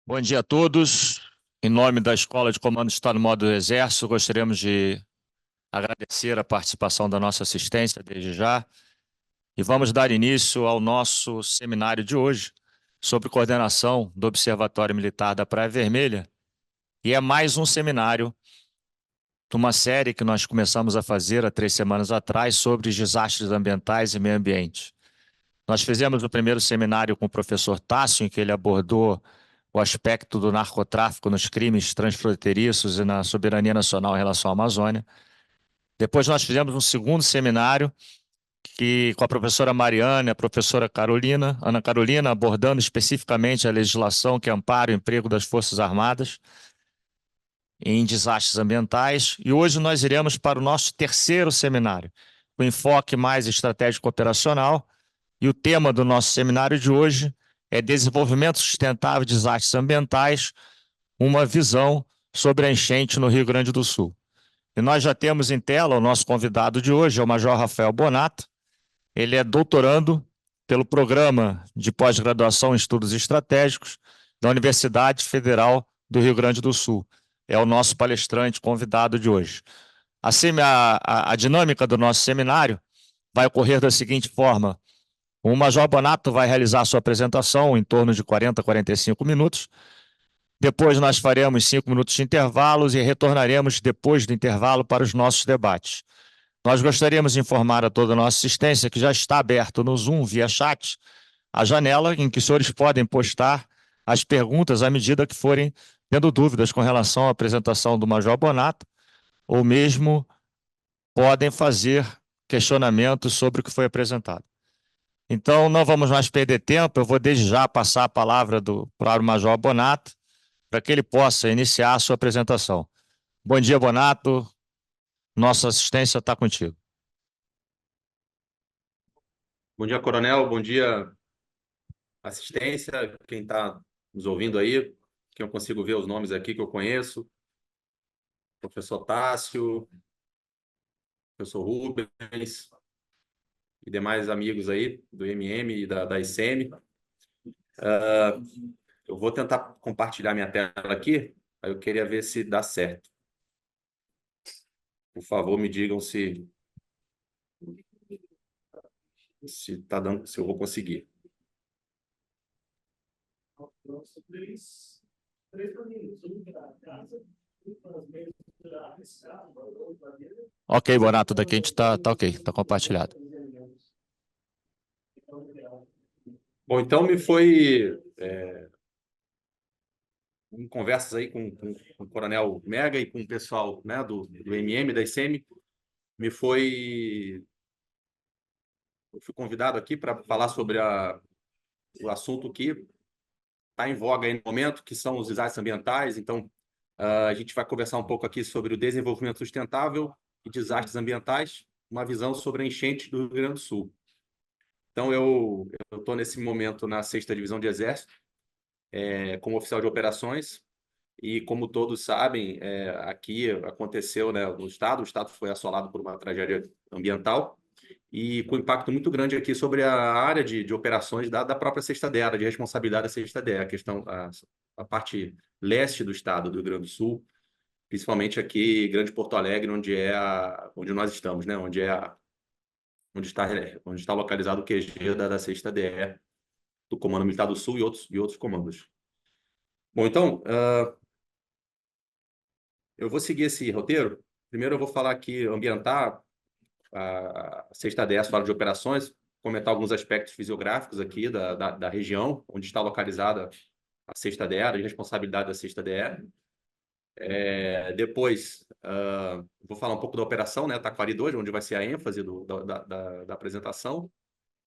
Bom dia a todos. Em nome da Escola de Comando de Estado Maior do Exército, gostaríamos de agradecer a participação da nossa assistência desde já e vamos dar início ao nosso seminário de hoje sobre coordenação do Observatório Militar da Praia Vermelha. E é mais um seminário de uma série que nós começamos a fazer há 3 semanas atrás sobre desastres ambientais e meio ambiente. Nós fizemos o primeiro seminário com o professor Tássio, em que ele abordou o aspecto do narcotráfico nos crimes transfronteiriços e na soberania nacional em relação à Amazônia. Depois nós fizemos um segundo seminário com a professora Mariana e a professora Carolina, Ana Carolina, abordando especificamente a legislação que ampara o emprego das Forças Armadas em desastres ambientais. E hoje nós iremos para o nosso terceiro seminário, com enfoque mais estratégico operacional. E o tema do nosso seminário de hoje é Desenvolvimento Sustentável de Desastres Ambientais, uma visão sobre a enchente no Rio Grande do Sul. E nós já temos em tela o nosso convidado de hoje, é o Major Rafael Bonato. Ele é doutorando pelo Programa de Pós-Graduação em Estudos Estratégicos da Universidade Federal do Rio Grande do Sul. É o nosso palestrante convidado de hoje. Assim, a dinâmica do nosso seminário vai ocorrer da seguinte forma: o Major Bonato vai realizar sua apresentação em torno de 40 a 45 minutos. Depois nós faremos 5 minutos de intervalos e retornaremos depois do intervalo para os nossos debates. Nós gostaríamos de informar a toda a nossa assistência que já está aberto no Zoom via chat a janela em que os senhores podem postar as perguntas à medida que forem tendo dúvidas com relação à apresentação do Major Bonato, ou mesmo podem fazer questionamentos sobre o que foi apresentado. Então, não vamos mais perder tempo, eu vou desde já passar a palavra para o Major Bonato, para que ele possa iniciar a sua apresentação. Bom dia, Bonato. Nossa assistência está contigo. Bom dia, Coronel. Bom dia, assistência. Quem está nos ouvindo aí, que eu consigo ver os nomes aqui que eu conheço. Professor Tássio, professor Rubens e demais amigos aí do MM e da ICM. Eu vou tentar compartilhar minha tela aqui, aí eu queria ver se dá certo. Por favor, me digam se tá dando, se eu vou conseguir. Ok, Bonato, daqui a gente está ok, está compartilhado. Bom, então me foi em conversas aí com o Coronel Mega e com o pessoal, né, do MM, da ICM, eu fui convidado aqui para falar sobre o assunto que está em voga aí no momento, que são os desastres ambientais. Então, a gente vai conversar um pouco aqui sobre o desenvolvimento sustentável e desastres ambientais, uma visão sobre a enchente do Rio Grande do Sul. Então, eu estou nesse momento na 6ª Divisão de Exército, como oficial de operações, e como todos sabem, aqui aconteceu, né, no estado, o estado foi assolado por uma tragédia ambiental, e com impacto muito grande aqui sobre a área de operações da própria 6ª DEA, de responsabilidade da 6ª DEA, a parte leste do estado do Rio Grande do Sul, principalmente aqui em Grande Porto Alegre, onde nós estamos, né? Onde está localizado o QG da 6ª DE, do Comando Militar do Sul e outros comandos. Bom, então, eu vou seguir esse roteiro. Primeiro eu vou falar aqui, ambientar a 6ª DE, Fórum de Operações, comentar alguns aspectos fisiográficos aqui da região onde está localizada a 6ª DE, a responsabilidade da 6ª DE. Depois, vou falar um pouco da operação, né, Taquari 2, onde vai ser a ênfase da apresentação.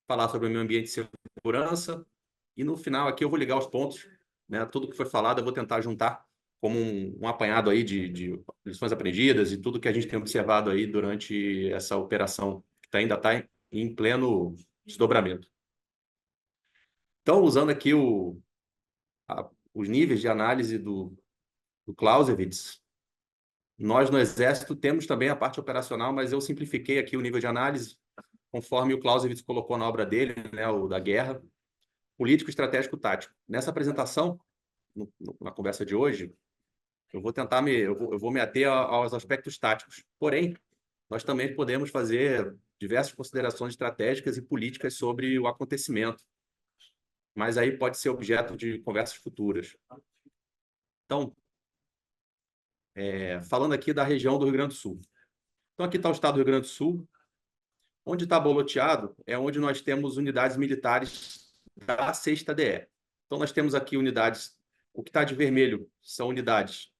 Falar sobre o meio ambiente e segurança. E no final aqui eu vou ligar os pontos, né, tudo que foi falado eu vou tentar juntar como um apanhado aí de lições aprendidas e tudo que a gente tem observado aí durante essa operação que ainda está em pleno desdobramento. Então, usando aqui os níveis de análise do Clausewitz, nós no Exército temos também a parte operacional, mas eu simplifiquei aqui o nível de análise conforme o Clausewitz colocou na obra dele, né, o da guerra, político, estratégico, tático. Nessa apresentação, na conversa de hoje, eu vou tentar eu vou me ater aos aspectos táticos. Porém, nós também podemos fazer diversas considerações estratégicas e políticas sobre o acontecimento, mas aí pode ser objeto de conversas futuras. Então, falando aqui da região do Rio Grande do Sul. Então, aqui está o estado do Rio Grande do Sul. Onde está boloteado é onde nós temos unidades militares da 6ª DE. Então, nós temos aqui unidades, o que está de vermelho são unidades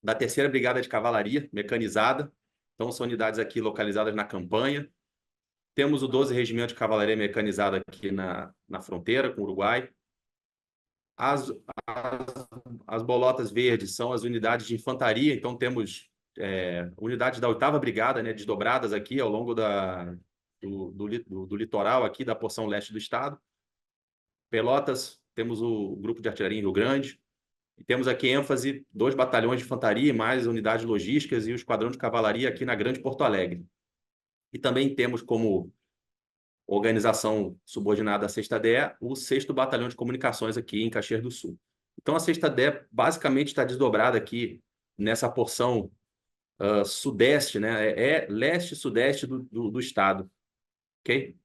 da 3ª Brigada de Cavalaria Mecanizada. Então, são unidades aqui localizadas na campanha. Temos o 12 Regimento de Cavalaria Mecanizada aqui na fronteira com o Uruguai. As bolotas verdes são as unidades de infantaria. Então, temos unidades da 8ª Brigada, né, desdobradas aqui ao longo do litoral aqui da porção leste do estado. Pelotas, temos o Grupo de Artilharia em Rio Grande. E temos aqui ênfase, 2 batalhões de infantaria, mais unidades logísticas e o esquadrão de cavalaria aqui na Grande Porto Alegre. E também temos como organização subordinada à 6ª DE o 6º Batalhão de Comunicações aqui em Caxias do Sul. Então, a 6ª DE basicamente está desdobrada aqui nessa porção sudeste, né? Leste e sudeste do estado. Ok?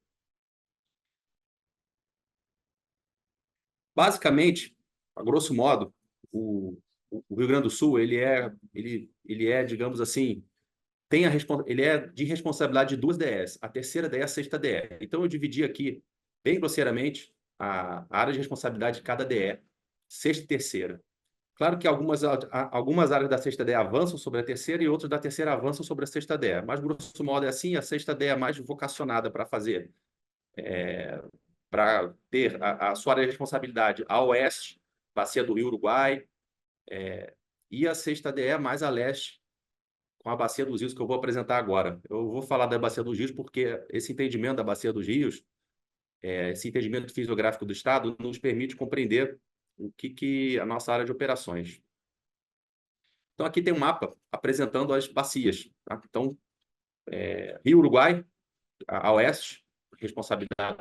Basicamente, a grosso modo, o Rio Grande do Sul ele é, digamos assim, ele é de responsabilidade de 2 DEs, a 3ª DE e a 6ª DE. Então, eu dividi aqui, bem grosseiramente, a área de responsabilidade de cada DE, 6ª e 3ª. Claro que algumas áreas da 6ª DE avançam sobre a 3ª e outras da 3ª avançam sobre a 6ª DE. Mas, grosso modo, é assim, a 6ª DE é mais vocacionada para fazer, para ter a sua área de responsabilidade a oeste, Bacia do Rio Uruguai, e a 6ª DE mais a leste, com a Bacia dos Rios, que eu vou apresentar agora. Eu vou falar da Bacia dos Rios porque esse entendimento da Bacia dos Rios, esse entendimento fisiográfico do Estado, nos permite compreender o que a nossa área de operações. Então, aqui tem um mapa apresentando as bacias. Tá? Então, Rio Uruguai, a oeste, responsabilidade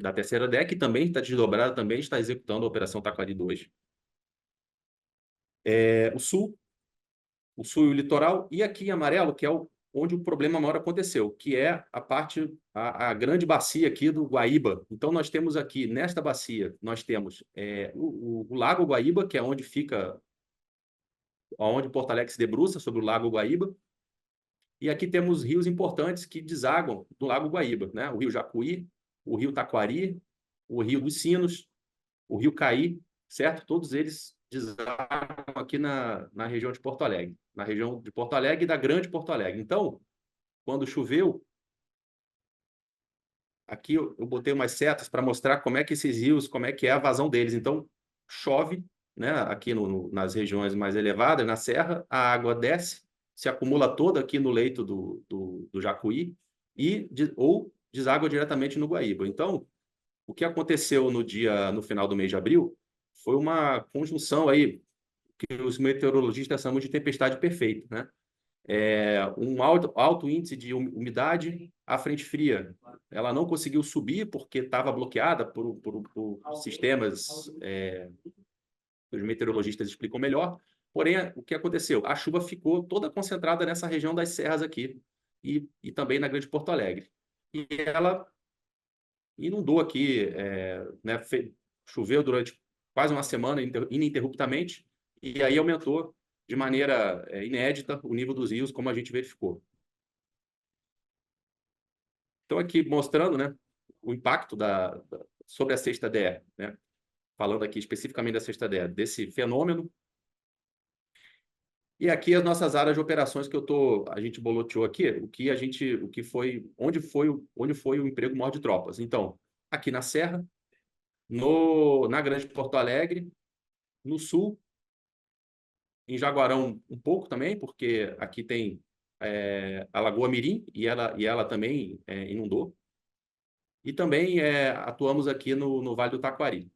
da 3ª DE, que também está desdobrada, também está executando a Operação Taquari 2. O sul e o litoral, e aqui em amarelo, que é onde o problema maior aconteceu, que é a grande bacia aqui do Guaíba. Então, nós temos aqui, nesta bacia, nós temos o Lago Guaíba, que é onde fica, onde Porto Alegre se debruça sobre o Lago Guaíba, e aqui temos rios importantes que desaguam do Lago Guaíba, né? O Rio Jacuí, o Rio Taquari, o Rio dos Sinos, o Rio Caí, certo? Todos eles desagam aqui na região de Porto Alegre, na região de Porto Alegre e da Grande Porto Alegre. Então, quando choveu, aqui eu botei umas setas para mostrar como é que esses rios, como é que é a vazão deles. Então, chove, né? Aqui nas regiões mais elevadas, na serra, a água desce, se acumula toda aqui no leito do Jacuí ou deságua diretamente no Guaíba. Então, o que aconteceu no final do mês de abril foi uma conjunção aí que os meteorologistas chamam de tempestade perfeita, né? Um alto índice de umidade, a frente fria. Ela não conseguiu subir porque estava bloqueada por sistemas que os meteorologistas explicam melhor. Porém, o que aconteceu? A chuva ficou toda concentrada nessa região das serras aqui e também na Grande Porto Alegre. E ela inundou aqui, né, choveu durante quase uma semana ininterruptamente, e aí aumentou de maneira inédita o nível dos rios, como a gente verificou. Então, aqui mostrando, né, o impacto sobre a 6ª DE, né, falando aqui especificamente da 6ª DE, desse fenômeno. E aqui as nossas áreas de operações que a gente boloteou aqui, onde foi o emprego maior de tropas. Então, aqui na Serra, na Grande Porto Alegre, no Sul, em Jaguarão um pouco também, porque aqui tem a Lagoa Mirim e ela também inundou. E também atuamos aqui no Vale do Taquari.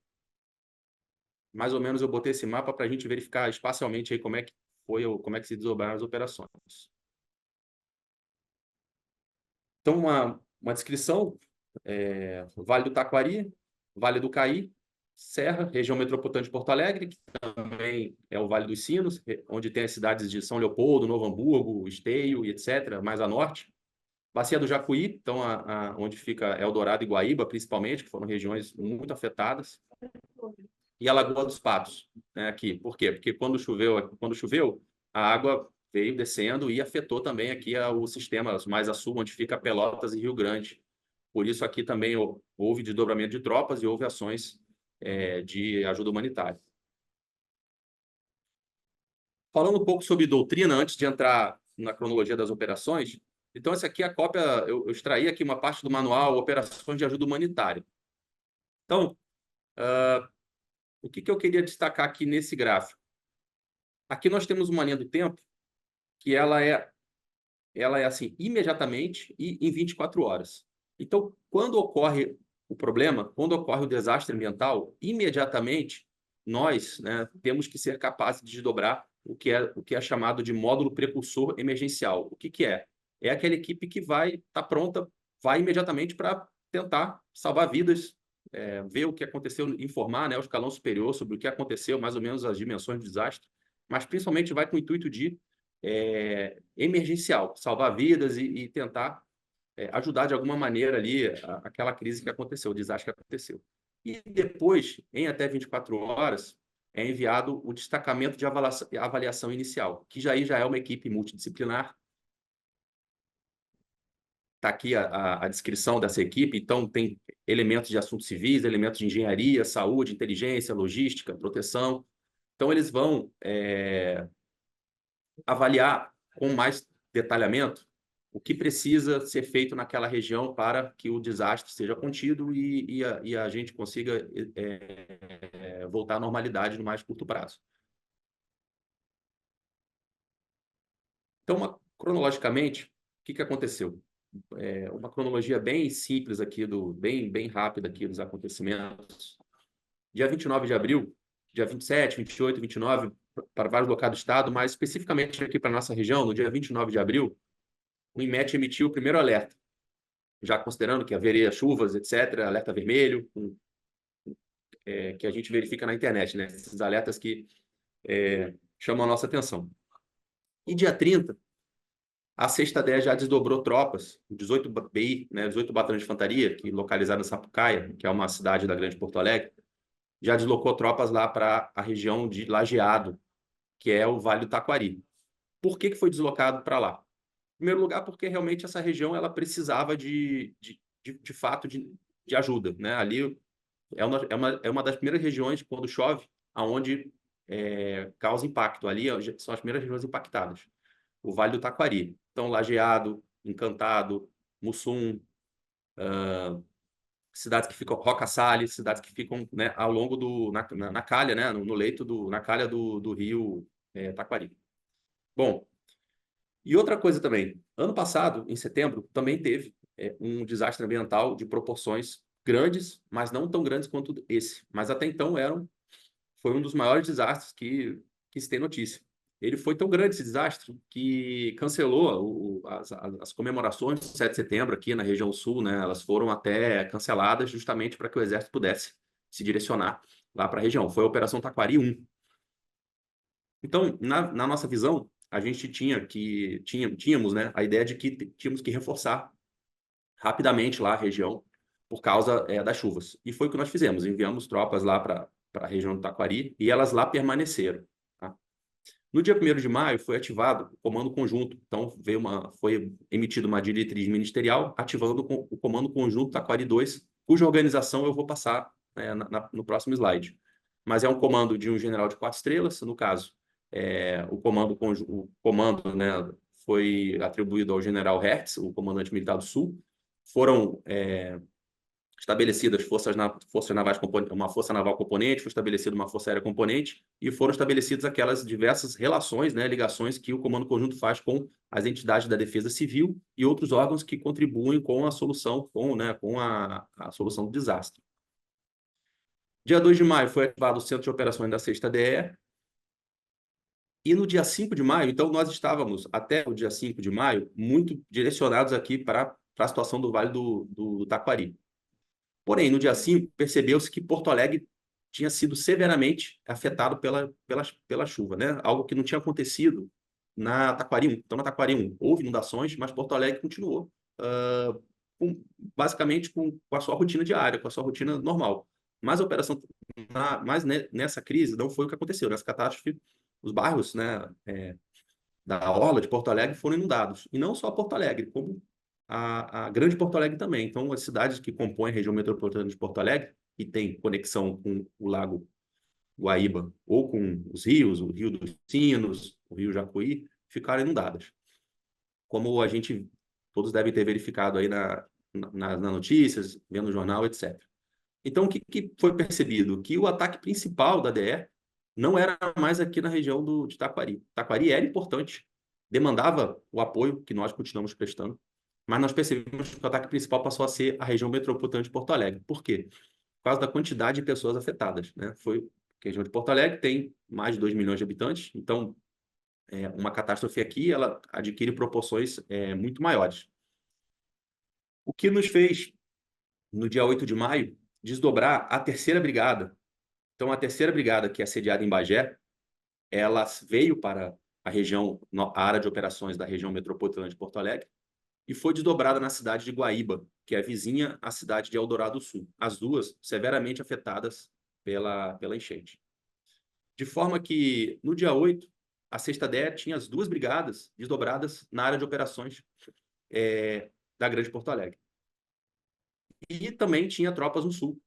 Mais ou menos eu botei esse mapa para a gente verificar espacialmente aí como é que se desdobraram as operações. Então, uma descrição: Vale do Taquari, Vale do Caí, Serra, região metropolitana de Porto Alegre, que também é o Vale dos Sinos, onde tem as cidades de São Leopoldo, Novo Hamburgo, Esteio e etc., mais a norte. Bacia do Jacuí, então onde fica Eldorado e Guaíba, principalmente, que foram regiões muito afetadas. E a Lagoa dos Patos, né, aqui. Por quê? Porque quando choveu, a água veio descendo e afetou também aqui os sistemas mais a sul, onde fica Pelotas e Rio Grande. Por isso aqui também houve desdobramento de tropas e houve ações de ajuda humanitária. Falando um pouco sobre doutrina, antes de entrar na cronologia das operações, então essa aqui é a cópia, eu extraí aqui uma parte do manual Operações de Ajuda Humanitária. Então, o que eu queria destacar aqui nesse gráfico? Aqui nós temos uma linha do tempo que ela é assim, imediatamente e em 24 horas. Então, quando ocorre o problema, quando ocorre o desastre ambiental, imediatamente nós, né, temos que ser capazes de desdobrar o que é chamado de módulo precursor emergencial. O que é? É aquela equipe que vai estar pronta, vai imediatamente para tentar salvar vidas, ver o que aconteceu, informar, né, o escalão superior sobre o que aconteceu, mais ou menos as dimensões do desastre, mas principalmente vai com o intuito de emergencial, salvar vidas e tentar ajudar de alguma maneira ali aquela crise que aconteceu, o desastre que aconteceu. E depois, em até 24 horas, é enviado o destacamento de avaliação inicial, que já é uma equipe multidisciplinar. Está aqui a descrição dessa equipe, então tem elementos de assuntos civis, elementos de engenharia, saúde, inteligência, logística, proteção. Então, eles vão avaliar com mais detalhamento o que precisa ser feito naquela região para que o desastre seja contido e a gente consiga voltar à normalidade no mais curto prazo. Então, cronologicamente, o que aconteceu? Uma cronologia bem simples aqui, bem rápida aqui dos acontecimentos. Dia 29 de abril, dia 27, 28, 29, para vários locais do estado, mas especificamente aqui para a nossa região, no dia 29 de abril, o INMET emitiu o primeiro alerta, já considerando que haveria chuvas, etc., alerta vermelho, que a gente verifica na internet, né? Esses alertas que chamam a nossa atenção. E dia 30, a 6ª DE já desdobrou tropas, 18 BI, né, 18 Batalhões de Infantaria, que localizaram em Sapucaia, que é uma cidade da Grande Porto Alegre, já deslocou tropas lá para a região de Lajeado, que é o Vale do Taquari. Por que foi deslocado para lá? Em primeiro lugar, porque realmente essa região ela precisava de fato de ajuda, né? Ali é uma das primeiras regiões, quando chove, aonde causa impacto. Ali são as primeiras regiões impactadas. O Vale do Taquari. Então, Lajeado, Encantado, Mussum, cidades que ficam, Roca Salles, cidades que ficam, né, ao longo na calha, né, no leito na calha do rio Taquari. Bom, e outra coisa também, ano passado, em setembro, também teve um desastre ambiental de proporções grandes, mas não tão grandes quanto esse. Mas até então foi um dos maiores desastres que se tem notícia. Ele foi tão grande esse desastre que cancelou as comemorações do 7 de setembro aqui na região sul, né? Elas foram até canceladas justamente para que o Exército pudesse se direcionar lá para a região. Foi a Operação Taquari 1. Então, na nossa visão, a gente tínhamos, né, a ideia de que tínhamos que reforçar rapidamente lá a região por causa das chuvas. E foi o que nós fizemos. Enviamos tropas lá para a região do Taquari e elas lá permaneceram. Tá? No dia 1º de maio foi ativado o Comando Conjunto. Então, foi emitida uma diretriz ministerial ativando o Comando Conjunto Taquari 2, cuja organização eu vou passar no próximo slide. Mas é um comando de um general de 4 estrelas, no caso. O comando, né, foi atribuído ao general Hertz, o comandante militar do Sul. Foram estabelecidas forças navais, uma força naval componente, foi estabelecida uma força aérea componente e foram estabelecidas aquelas diversas relações, né, ligações que o Comando Conjunto faz com as entidades da Defesa Civil e outros órgãos que contribuem com a solução, com a solução do desastre. Dia 2 de maio foi ativado o Centro de Operações da 6ª DE. E no dia 5 de maio, então nós estávamos, até o dia 5 de maio, muito direcionados aqui para a situação do Vale do Taquari. Porém, no dia 5, percebeu-se que Porto Alegre tinha sido severamente afetado pela chuva, né? Algo que não tinha acontecido na Taquari 1. Então, na Taquari 1 houve inundações, mas Porto Alegre continuou basicamente com a sua rotina diária, com a sua rotina normal. Mas a operação, nessa crise, não foi o que aconteceu. Nessa catástrofe, os bairros, né, da orla de Porto Alegre foram inundados. E não só Porto Alegre, como a grande Porto Alegre também. Então, as cidades que compõem a região metropolitana de Porto Alegre, e tem conexão com o Lago Guaíba, ou com os rios, o Rio dos Sinos, o Rio Jacuí, ficaram inundadas. Como a gente, todos devem ter verificado aí nas notícias, vendo no jornal, etc. Então, o que foi percebido? Que o ataque principal da DE não era mais aqui na região de Taquari. Taquari era importante, demandava o apoio que nós continuamos prestando, mas nós percebemos que o ataque principal passou a ser a região metropolitana de Porto Alegre. Por quê? Por causa da quantidade de pessoas afetadas, né? Foi a região de Porto Alegre tem mais de 2 milhões de habitantes, então uma catástrofe aqui ela adquire proporções muito maiores. O que nos fez, no dia 8 de maio, desdobrar a terceira brigada. Então, a terceira brigada, que é sediada em Bagé, ela veio para a região, a área de operações da região metropolitana de Porto Alegre, e foi desdobrada na cidade de Guaíba, que é vizinha à cidade de Eldorado Sul. As duas severamente afetadas pela enchente. De forma que, no dia 8, a 6ª DE tinha as duas brigadas desdobradas na área de operações da Grande Porto Alegre. E também tinha tropas no sul,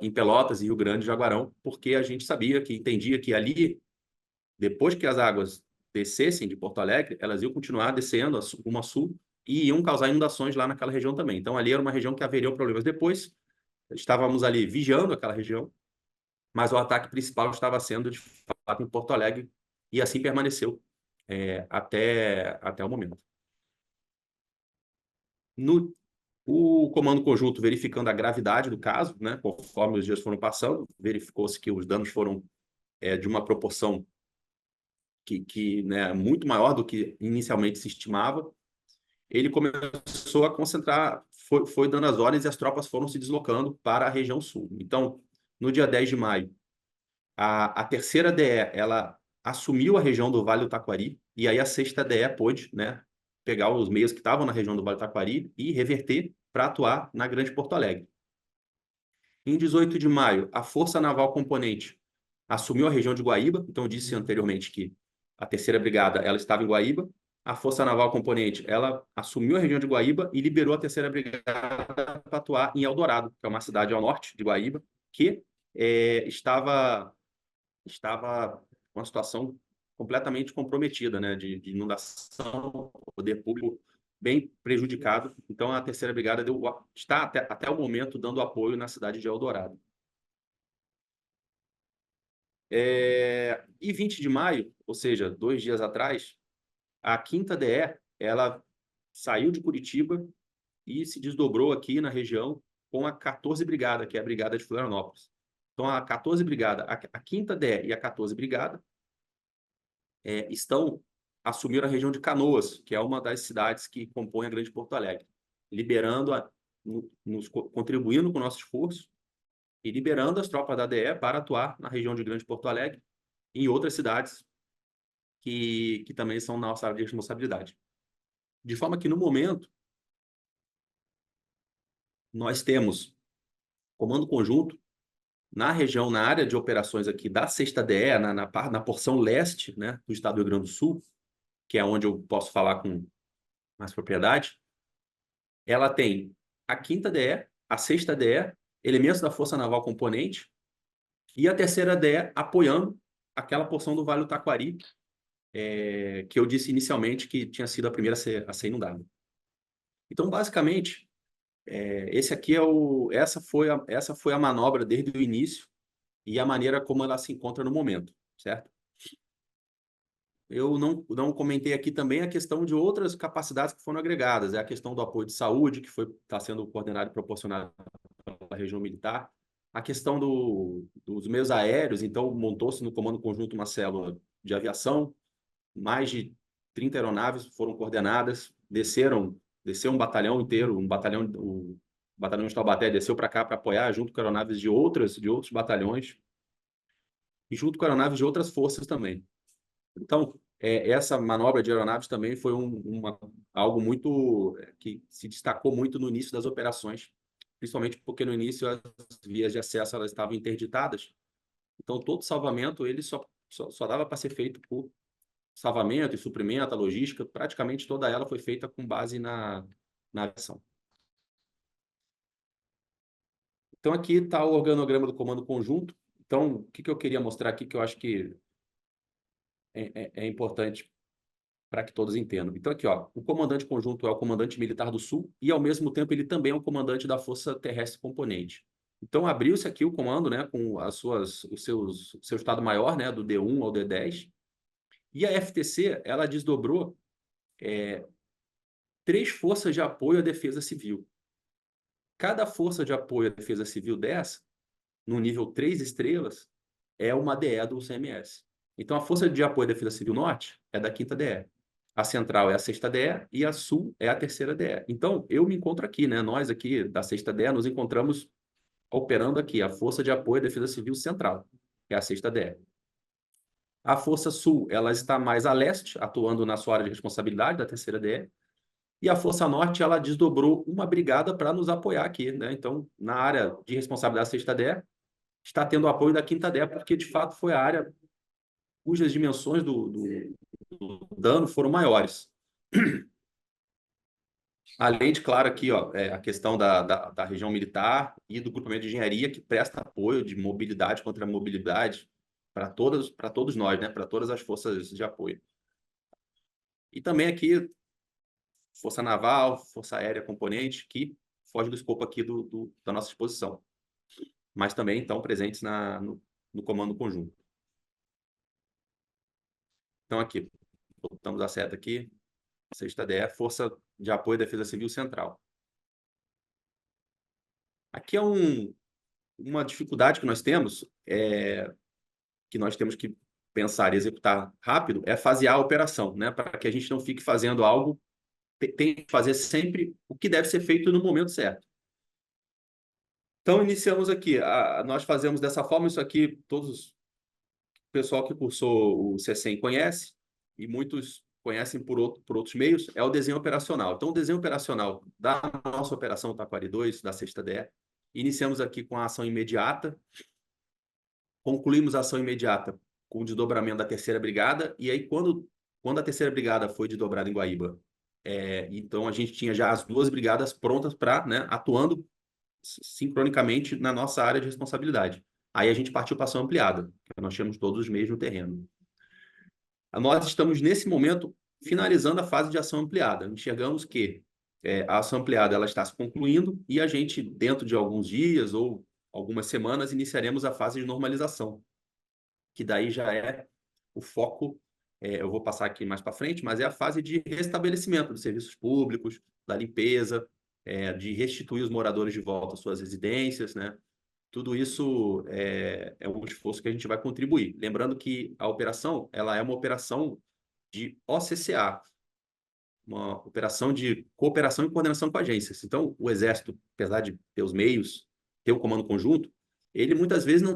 em Pelotas e Rio Grande, Jaguarão, porque a gente sabia que entendia que ali, depois que as águas descessem de Porto Alegre, elas iam continuar descendo rumo a sul e iam causar inundações lá naquela região também. Então, ali era uma região que haveria problemas depois. Estávamos ali vigiando aquela região, mas o ataque principal estava sendo, de fato, em Porto Alegre, e assim permaneceu até o momento. O comando conjunto, verificando a gravidade do caso, né, conforme os dias foram passando, verificou-se que os danos foram de uma proporção né, muito maior do que inicialmente se estimava. Ele começou a concentrar, foi dando as ordens e as tropas foram se deslocando para a região sul. Então, no dia 10 de maio, a terceira DE ela assumiu a região do Vale do Taquari, e aí a 6ª DE pôde, né, pegar os meios que estavam na região do Vale do Taquari e reverter para atuar na Grande Porto Alegre. Em 18 de maio, a Força Naval Componente assumiu a região de Guaíba. Então, eu disse anteriormente que a terceira brigada ela estava em Guaíba. A Força Naval Componente ela assumiu a região de Guaíba e liberou a terceira brigada para atuar em Eldorado, que é uma cidade ao norte de Guaíba, que estava com uma situação completamente comprometida, né, de inundação, poder público bem prejudicado. Então, a terceira brigada está até o momento dando apoio na cidade de Eldorado. E 20 de maio, ou seja, 2 dias atrás, a 5ª DE ela saiu de Curitiba e se desdobrou aqui na região com a 14 Brigada, que é a Brigada de Florianópolis. Então, a 14 Brigada, a 5ª DE e a 14 Brigada assumiram a região de Canoas, que é uma das cidades que compõem a Grande Porto Alegre, contribuindo com o nosso esforço e liberando as tropas da DE para atuar na região de Grande Porto Alegre e em outras cidades que também são nossa área de responsabilidade. De forma que, no momento, nós temos comando conjunto na região, na área de operações aqui da 6ª DE, na porção leste, né, do estado do Rio Grande do Sul, que é onde eu posso falar com mais propriedade. Ela tem a 5ª DE, a 6ª DE, elementos da Força Naval Componente, e a terceira DE apoiando aquela porção do Vale do Taquari, que eu disse inicialmente que tinha sido a primeira a ser inundada. Então, basicamente, essa foi a manobra desde o início e a maneira como ela se encontra no momento, certo? Eu não comentei aqui também a questão de outras capacidades que foram agregadas. É a questão do apoio de saúde, que está sendo coordenado e proporcionado pela região militar. A questão dos meios aéreos. Então, montou-se no Comando Conjunto uma célula de aviação. Mais de 30 aeronaves foram coordenadas. Desceu um batalhão inteiro, batalhão de Taubaté desceu para cá para apoiar, junto com aeronaves de outros batalhões, e junto com aeronaves de outras forças também. Então, essa manobra de aeronaves também foi algo muito que se destacou muito no início das operações, principalmente porque no início as vias de acesso elas estavam interditadas. Então, todo salvamento ele só dava para ser feito por salvamento e suprimento, a logística, praticamente toda ela foi feita com base na aviação. Então, aqui está o organograma do comando conjunto. Então, o que eu queria mostrar aqui, que eu acho que é importante para que todos entendam. Então, aqui, ó, o comandante conjunto é o comandante militar do Sul e, ao mesmo tempo, ele também é o comandante da Força Terrestre Componente. Então, abriu-se aqui o comando, né, com o seu Estado-Maior, né, do D1 ao D10. E a FTC, ela desdobrou 3 forças de apoio à defesa civil. Cada força de apoio à defesa civil dessa, no nível 3 estrelas, é uma DE do CMS. Então, a Força de Apoio à Defesa Civil Norte é da 5ª DE. A Central é a 6ª DE e a Sul é a 3ª DE. Então, eu me encontro aqui, né? Nós aqui da 6ª DE nos encontramos operando aqui a Força de Apoio à Defesa Civil Central, que é a 6ª DE. A Força Sul, ela está mais a leste, atuando na sua área de responsabilidade da 3ª DE. E a Força Norte, ela desdobrou uma brigada para nos apoiar aqui, né? Então, na área de responsabilidade da 6ª DE, está tendo o apoio da 5ª DE, porque, de fato, foi a área cujas dimensões do dano foram maiores. Além de, claro, aqui, ó, a questão da região militar e do grupamento de engenharia, que presta apoio de mobilidade contra a mobilidade para todos nós, né? Para todas as forças de apoio. E também aqui, Força Naval, Força Aérea Componente, que foge do escopo aqui da nossa exposição. Mas também estão presentes no comando conjunto. Então, aqui, voltamos a seta aqui, 6ª DE, Força de Apoio à Defesa Civil Central. Aqui é uma dificuldade que nós temos, que nós temos que pensar e executar rápido, é fasear a operação, né? Para que a gente não fique fazendo algo, tem que fazer sempre o que deve ser feito no momento certo. Então, iniciamos aqui. Nós fazemos dessa forma, isso aqui, o pessoal que cursou o CECEM conhece, e muitos conhecem por outros meios, é o desenho operacional. Então, o desenho operacional da nossa operação Taquari 2, da 6ª DE, iniciamos aqui com a ação imediata, concluímos a ação imediata com o desdobramento da 3ª Brigada, e aí, quando a 3ª Brigada foi desdobrada em Guaíba, então a gente tinha já as 2 brigadas prontas para, né, atuando sincronicamente na nossa área de responsabilidade. Aí a gente partiu para a ação ampliada, que nós tínhamos todos os meios no terreno. Nós estamos, nesse momento, finalizando a fase de ação ampliada. Enxergamos que a ação ampliada ela está se concluindo e a gente, dentro de alguns dias ou algumas semanas, iniciaremos a fase de normalização, que daí já é o foco, eu vou passar aqui mais para frente, mas é a fase de restabelecimento dos serviços públicos, da limpeza, de restituir os moradores de volta às suas residências, né? Tudo isso é um esforço que a gente vai contribuir. Lembrando que a operação ela é uma operação de OCCA, uma operação de cooperação e coordenação com agências. Então, o Exército, apesar de ter os meios, ter um comando conjunto, ele muitas vezes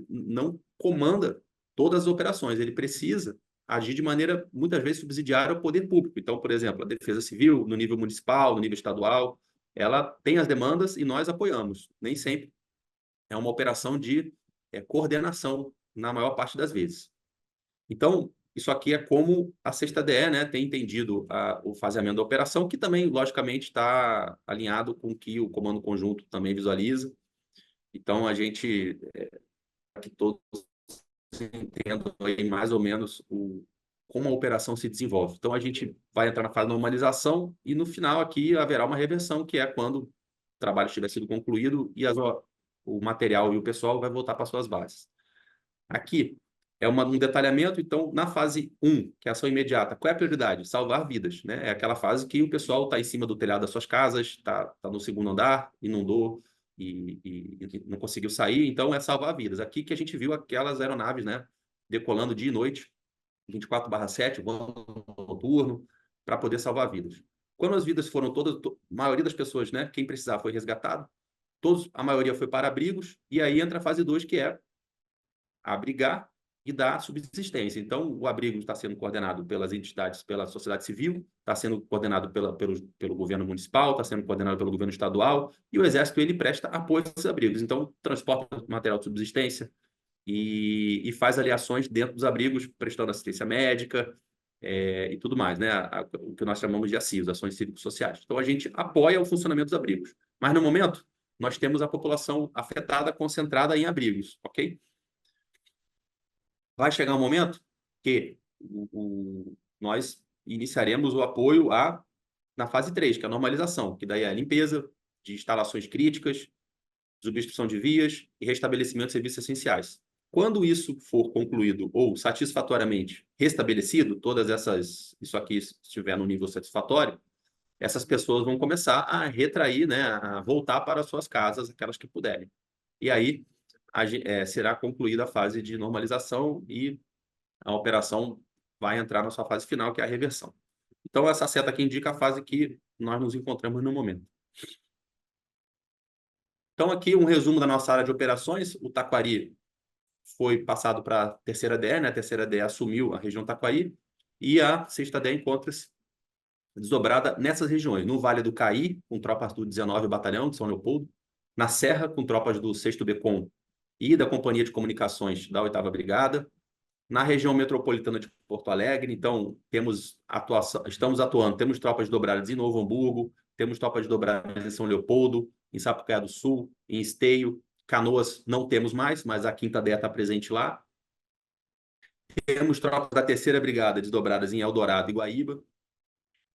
não comanda todas as operações. Ele precisa agir de maneira, muitas vezes, subsidiária ao poder público. Então, por exemplo, a Defesa Civil, no nível municipal, no nível estadual, ela tem as demandas e nós apoiamos. Nem sempre é uma operação de coordenação, na maior parte das vezes. Então, isso aqui é como a 6ª DE, né, tem entendido o faseamento da operação, que também, logicamente, está alinhado com o que o comando conjunto também visualiza. Então, a gente, que todos entendam aí mais ou menos como a operação se desenvolve. Então, a gente vai entrar na fase de normalização e, no final, aqui haverá uma reversão, que é quando o trabalho estiver sido concluído e o material e o pessoal vai voltar para suas bases. Aqui é um detalhamento, então, na fase 1, que é a ação imediata, qual é a prioridade? Salvar vidas, né? É aquela fase que o pessoal está em cima do telhado das suas casas, está no 2º andar, inundou e não conseguiu sair, então é salvar vidas. Aqui que a gente viu aquelas aeronaves, né, decolando dia e noite, 24/7, voo noturno, para poder salvar vidas. Quando as vidas foram todas, a maioria das pessoas, né, quem precisar foi resgatado, a maioria foi para abrigos, e aí entra a fase 2, que é abrigar e dar subsistência. Então, o abrigo está sendo coordenado pelas entidades, pela sociedade civil, está sendo coordenado pelo governo municipal, está sendo coordenado pelo governo estadual, e o Exército ele presta apoio a esses abrigos. Então, transporta material de subsistência e faz ali ações dentro dos abrigos, prestando assistência médica e tudo mais, né? O que nós chamamos de ACIOs, Ações Cívico-Sociais. Então, a gente apoia o funcionamento dos abrigos. Mas, no momento, nós temos a população afetada concentrada em abrigos, ok? Vai chegar um momento que nós iniciaremos o apoio na fase 3, que é a normalização, que daí é a limpeza de instalações críticas, substituição de vias e restabelecimento de serviços essenciais. Quando isso for concluído ou satisfatoriamente restabelecido, isso aqui estiver no nível satisfatório, essas pessoas vão começar a retrair, né, a voltar para suas casas, aquelas que puderem. E aí será concluída a fase de normalização e a operação vai entrar na sua fase final, que é a reversão. Então, essa seta aqui indica a fase que nós nos encontramos no momento. Então, aqui um resumo da nossa área de operações. O Taquari foi passado para a terceira DE, né? A terceira DE assumiu a região Taquari, e a sexta DE encontra-se desdobrada nessas regiões. No Vale do Caí, com tropas do 19º Batalhão de São Leopoldo, na Serra, com tropas do 6º BECOM e da Companhia de Comunicações da 8ª Brigada, na região metropolitana de Porto Alegre. Então, estamos atuando, temos tropas dobradas em Novo Hamburgo, temos tropas dobradas em São Leopoldo, em Sapucaia do Sul, em Esteio, Canoas não temos mais, mas a 5ª DE está presente lá. Temos tropas da 3ª Brigada desdobradas em Eldorado e Guaíba,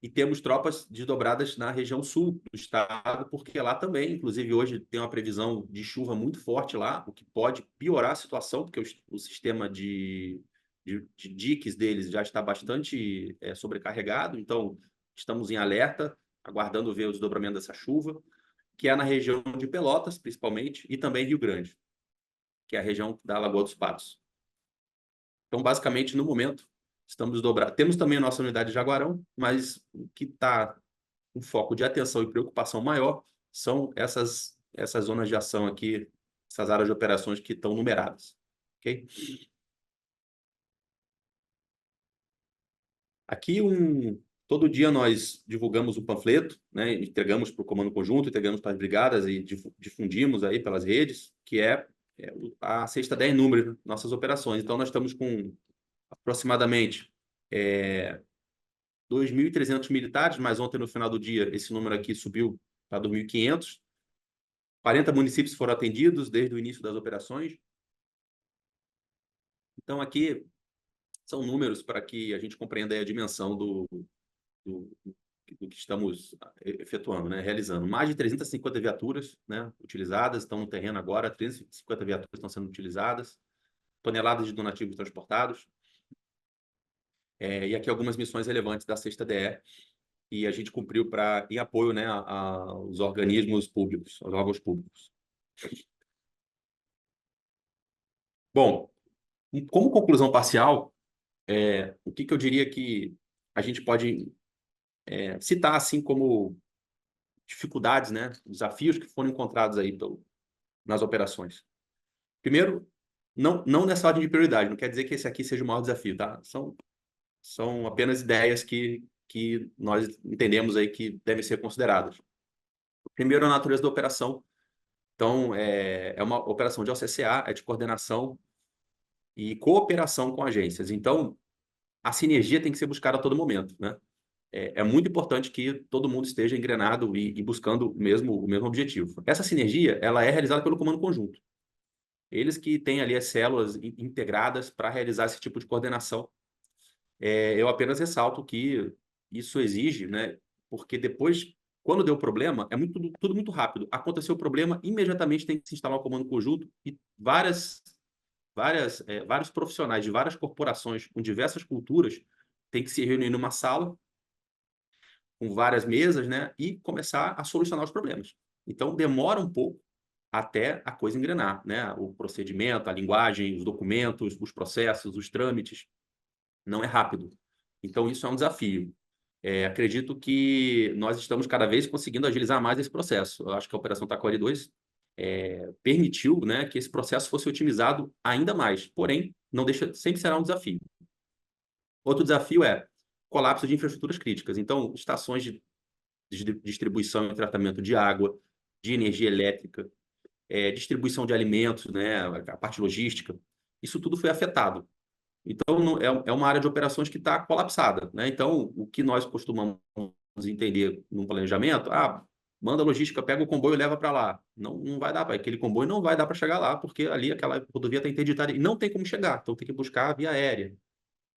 e temos tropas desdobradas na região sul do estado, porque lá também, inclusive hoje tem uma previsão de chuva muito forte lá, o que pode piorar a situação, porque o sistema de diques deles já está bastante sobrecarregado, então estamos em alerta, aguardando ver o desdobramento dessa chuva, que é na região de Pelotas, principalmente, e também Rio Grande, que é a região da Lagoa dos Patos. Então, basicamente, no momento, estamos dobrados. Temos também a nossa unidade de Jaguarão, mas o que está com foco de atenção e preocupação maior são essas zonas de ação aqui, essas áreas de operações que estão numeradas. Ok? Aqui, todo dia nós divulgamos o panfleto, né? Entregamos para o Comando Conjunto, entregamos para as brigadas e difundimos aí pelas redes, que é a sexta DE em número de nossas operações. Então, nós estamos com aproximadamente 2.300 militares, mas ontem, no final do dia, esse número aqui subiu para 2.500. 40 municípios foram atendidos desde o início das operações. Então, aqui são números para que a gente compreenda a dimensão do que estamos efetuando, né? Realizando. Mais de 350 viaturas, né, utilizadas, estão no terreno agora, 350 viaturas estão sendo utilizadas, toneladas de donativos transportados. E aqui algumas missões relevantes da sexta DE, e a gente cumpriu em apoio, né, aos organismos públicos, aos órgãos públicos. Bom, como conclusão parcial, o que eu diria que a gente pode citar assim como dificuldades, né, desafios que foram encontrados aí nas operações. Primeiro, não nessa ordem de prioridade, não quer dizer que esse aqui seja o maior desafio, tá? São apenas ideias que nós entendemos aí que devem ser consideradas. Primeiro, a natureza da operação. Então, é uma operação de OCCA, é de coordenação e cooperação com agências. Então, a sinergia tem que ser buscada a todo momento, né? É muito importante que todo mundo esteja engrenado e buscando o mesmo objetivo. Essa sinergia, ela é realizada pelo Comando Conjunto. Eles que têm ali as células integradas para realizar esse tipo de coordenação. Eu apenas ressalto que isso exige, né? Porque depois, quando deu problema, tudo muito rápido. Aconteceu o problema, imediatamente tem que se instalar o Comando Conjunto e vários profissionais de várias corporações com diversas culturas têm que se reunir numa sala com várias mesas, né, e começar a solucionar os problemas. Então, demora um pouco até a coisa engrenar, né? O procedimento, a linguagem, os documentos, os processos, os trâmites, não é rápido. Então, isso é um desafio. Acredito que nós estamos cada vez conseguindo agilizar mais esse processo. Eu acho que a Operação Taquari 2 permitiu, né, que esse processo fosse otimizado ainda mais. Porém, não deixa, sempre será um desafio. Outro desafio é colapso de infraestruturas críticas. Então, estações de distribuição e tratamento de água, de energia elétrica, distribuição de alimentos, né, a parte logística, isso tudo foi afetado. Então, é uma área de operações que está colapsada, né? Então, o que nós costumamos entender num planejamento, manda a logística, pega o comboio e leva para lá. Não vai dar, aquele comboio não vai dar para chegar lá, porque ali aquela rodovia está interditada e não tem como chegar, então tem que buscar a via aérea.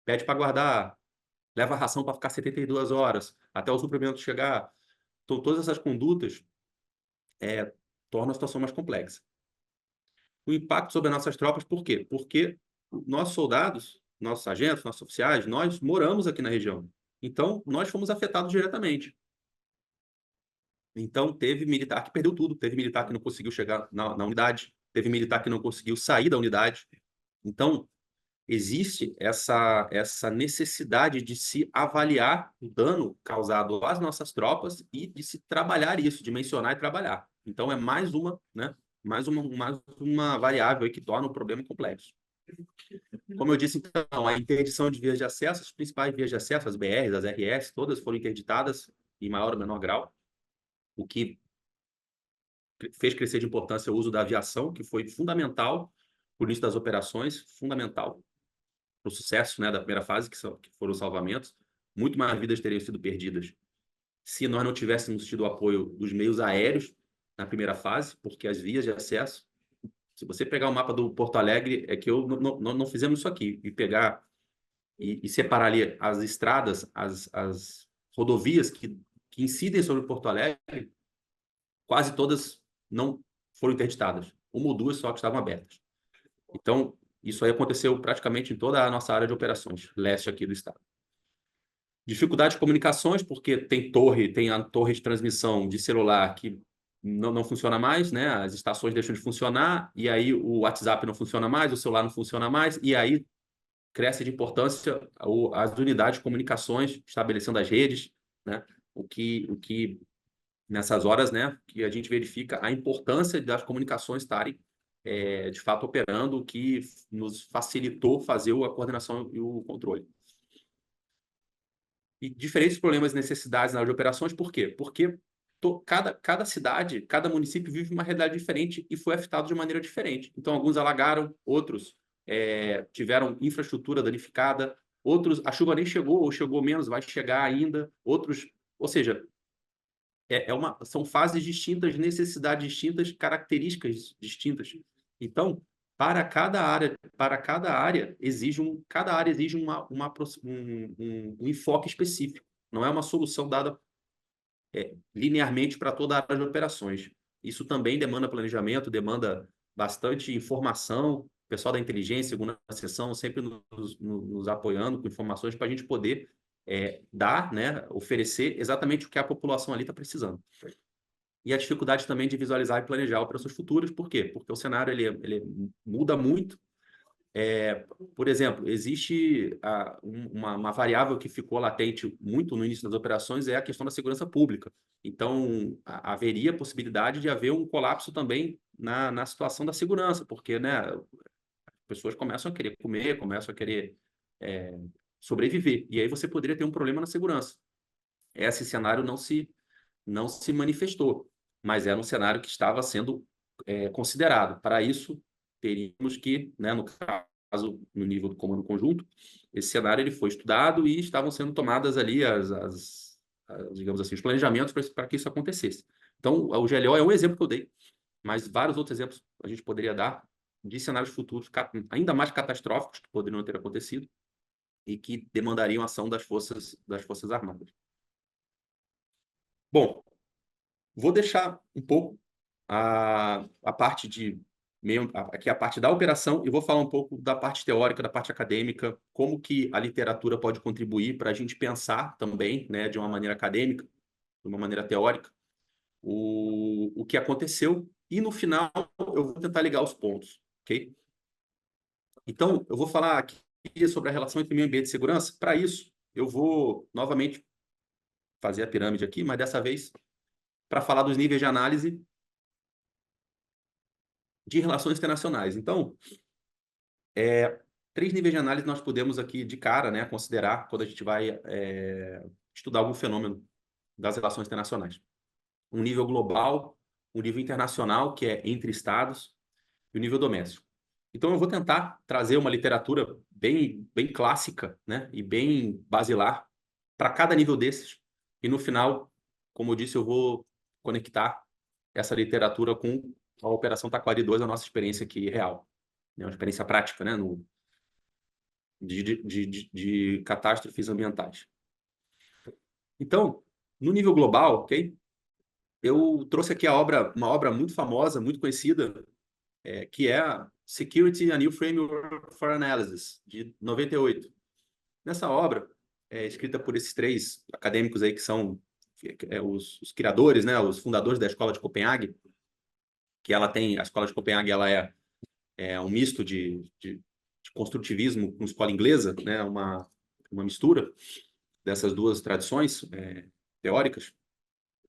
Pede para guardar, leva a ração para ficar 72 horas, até o suprimento chegar. Então, todas essas condutas tornam a situação mais complexa. O impacto sobre as nossas tropas, por quê? Porque nossos soldados, nossos sargentos, nossos oficiais, nós moramos aqui na região. Então, nós fomos afetados diretamente. Então, teve militar que perdeu tudo, teve militar que não conseguiu chegar na unidade, teve militar que não conseguiu sair da unidade. Então, existe essa necessidade de se avaliar o dano causado às nossas tropas e de se trabalhar isso, de mencionar e trabalhar. Então, é mais uma, né, mais uma variável aí que torna o problema complexo. Como eu disse, então, a interdição de vias de acesso, as principais vias de acesso, as BRs, as RS, todas foram interditadas em maior ou menor grau, o que fez crescer de importância o uso da aviação, que foi fundamental para o início das operações, fundamental para o sucesso, né, da primeira fase, que foram os salvamentos. Muito mais vidas teriam sido perdidas se nós não tivéssemos tido o apoio dos meios aéreos na primeira fase, porque as vias de acesso, se você pegar o mapa do Porto Alegre, é que não fizemos isso aqui, e pegar e separar ali as estradas, as rodovias que incidem sobre Porto Alegre, quase todas não foram interditadas. Uma ou duas só que estavam abertas. Então, isso aí aconteceu praticamente em toda a nossa área de operações, leste aqui do estado. Dificuldade de comunicações, porque tem a torre de transmissão de celular que não funciona mais, né? As estações deixam de funcionar, e aí o WhatsApp não funciona mais, o celular não funciona mais, e aí cresce de importância as unidades de comunicações, estabelecendo as redes, né? O que nessas horas, né, que a gente verifica a importância das comunicações estarem de fato operando, o que nos facilitou fazer a coordenação e o controle. E diferentes problemas e necessidades na área de operações, por quê? Porque cada cidade, cada município vive uma realidade diferente e foi afetado de maneira diferente. Então, alguns alagaram, outros tiveram infraestrutura danificada, outros, a chuva nem chegou, ou chegou menos, vai chegar ainda, outros, ou seja, são fases distintas, necessidades distintas, características distintas. Então, para cada área exige um enfoque específico. Não é uma solução dada linearmente para toda a área de operações. Isso também demanda planejamento, demanda bastante informação. O pessoal da inteligência, segunda seção, sempre nos apoiando com informações para a gente poder dar, né, oferecer exatamente o que a população ali está precisando. E a dificuldade também de visualizar e planejar operações futuras, por quê? Porque o cenário ele muda muito. Por exemplo, existe uma variável que ficou latente muito no início das operações, é a questão da segurança pública. Então, haveria possibilidade de haver um colapso também na situação da segurança, porque, né, as pessoas começam a querer comer, começam a querer sobreviver, e aí você poderia ter um problema na segurança. Esse cenário não se manifestou, mas era um cenário que estava sendo considerado. Para isso, teríamos que, né, no caso, no nível do comando conjunto, esse cenário ele foi estudado e estavam sendo tomadas ali digamos assim, os planejamentos para que isso acontecesse. Então, o GLO é um exemplo que eu dei, mas vários outros exemplos a gente poderia dar de cenários futuros ainda mais catastróficos que poderiam ter acontecido e que demandariam ação das forças armadas. Bom, vou deixar um pouco a parte aqui a parte da operação, e vou falar um pouco da parte teórica, da parte acadêmica, como que a literatura pode contribuir para a gente pensar também, né, de uma maneira acadêmica, de uma maneira teórica, o que aconteceu, e no final eu vou tentar ligar os pontos, ok? Então, eu vou falar aqui sobre a relação entre meio ambiente e segurança. Para isso, eu vou novamente fazer a pirâmide aqui, mas dessa vez para falar dos níveis de análise de relações internacionais. Então, 3 níveis de análise nós podemos aqui, de cara, né, considerar quando a gente vai estudar algum fenômeno das relações internacionais. Um nível global, um nível internacional, que é entre estados, e o nível doméstico. Então, eu vou tentar trazer uma literatura bem clássica, né, e bem basilar para cada nível desses. E no final, como eu disse, eu vou conectar essa literatura com a Operação Taquari 2, a nossa experiência aqui real, né, uma experiência prática, né, de catástrofes ambientais. Então, no nível global, ok? Eu trouxe aqui uma obra muito famosa, muito conhecida, que é a Security: A New Framework for Analysis, de 98. Nessa obra, escrita por esses 3 acadêmicos aí que são os criadores, né, os fundadores da Escola de Copenhague, a Escola de Copenhague ela é um misto de construtivismo com escola inglesa, né, uma mistura dessas 2 tradições teóricas.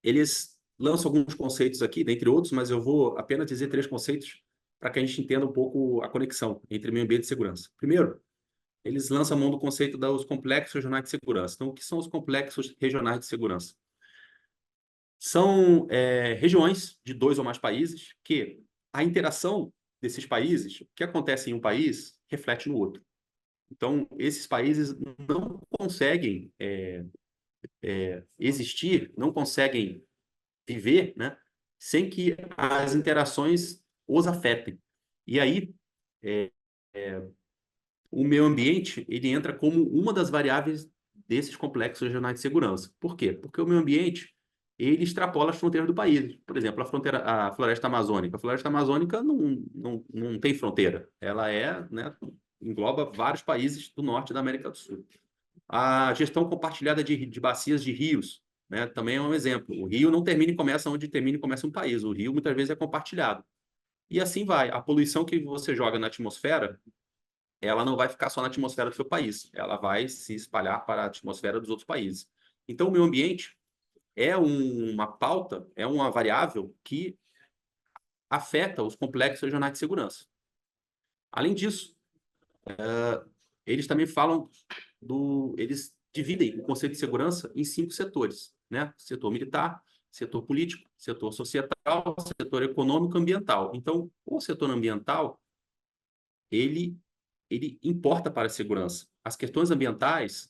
Eles lançam alguns conceitos aqui, dentre outros, mas eu vou apenas dizer 3 conceitos para que a gente entenda um pouco a conexão entre meio ambiente e segurança. Primeiro, eles lançam a mão do conceito dos complexos regionais de segurança. Então, o que são os complexos regionais de segurança? São regiões de 2 ou mais países que a interação desses países, o que acontece em um país, reflete no outro. Então, esses países não conseguem existir, não conseguem viver, né, sem que as interações os afetem. E aí, o meio ambiente ele entra como uma das variáveis desses complexos regionais de segurança. Por quê? Porque o meio ambiente ele extrapola as fronteiras do país. Por exemplo, a floresta amazônica. A floresta amazônica não tem fronteira. Ela né, engloba vários países do norte da América do Sul. A gestão compartilhada de bacias de rios, né, também é um exemplo. O rio não termina e começa onde termina e começa um país. O rio muitas vezes é compartilhado. E assim vai. A poluição que você joga na atmosfera, ela não vai ficar só na atmosfera do seu país. Ela vai se espalhar para a atmosfera dos outros países. Então, o meio ambiente é uma pauta, é uma variável que afeta os complexos regionais de segurança. Além disso, eles também falam eles dividem o conceito de segurança em 5 setores, né? Setor militar, setor político, setor societal, setor econômico e ambiental. Então, o setor ambiental, ele importa para a segurança. As questões ambientais,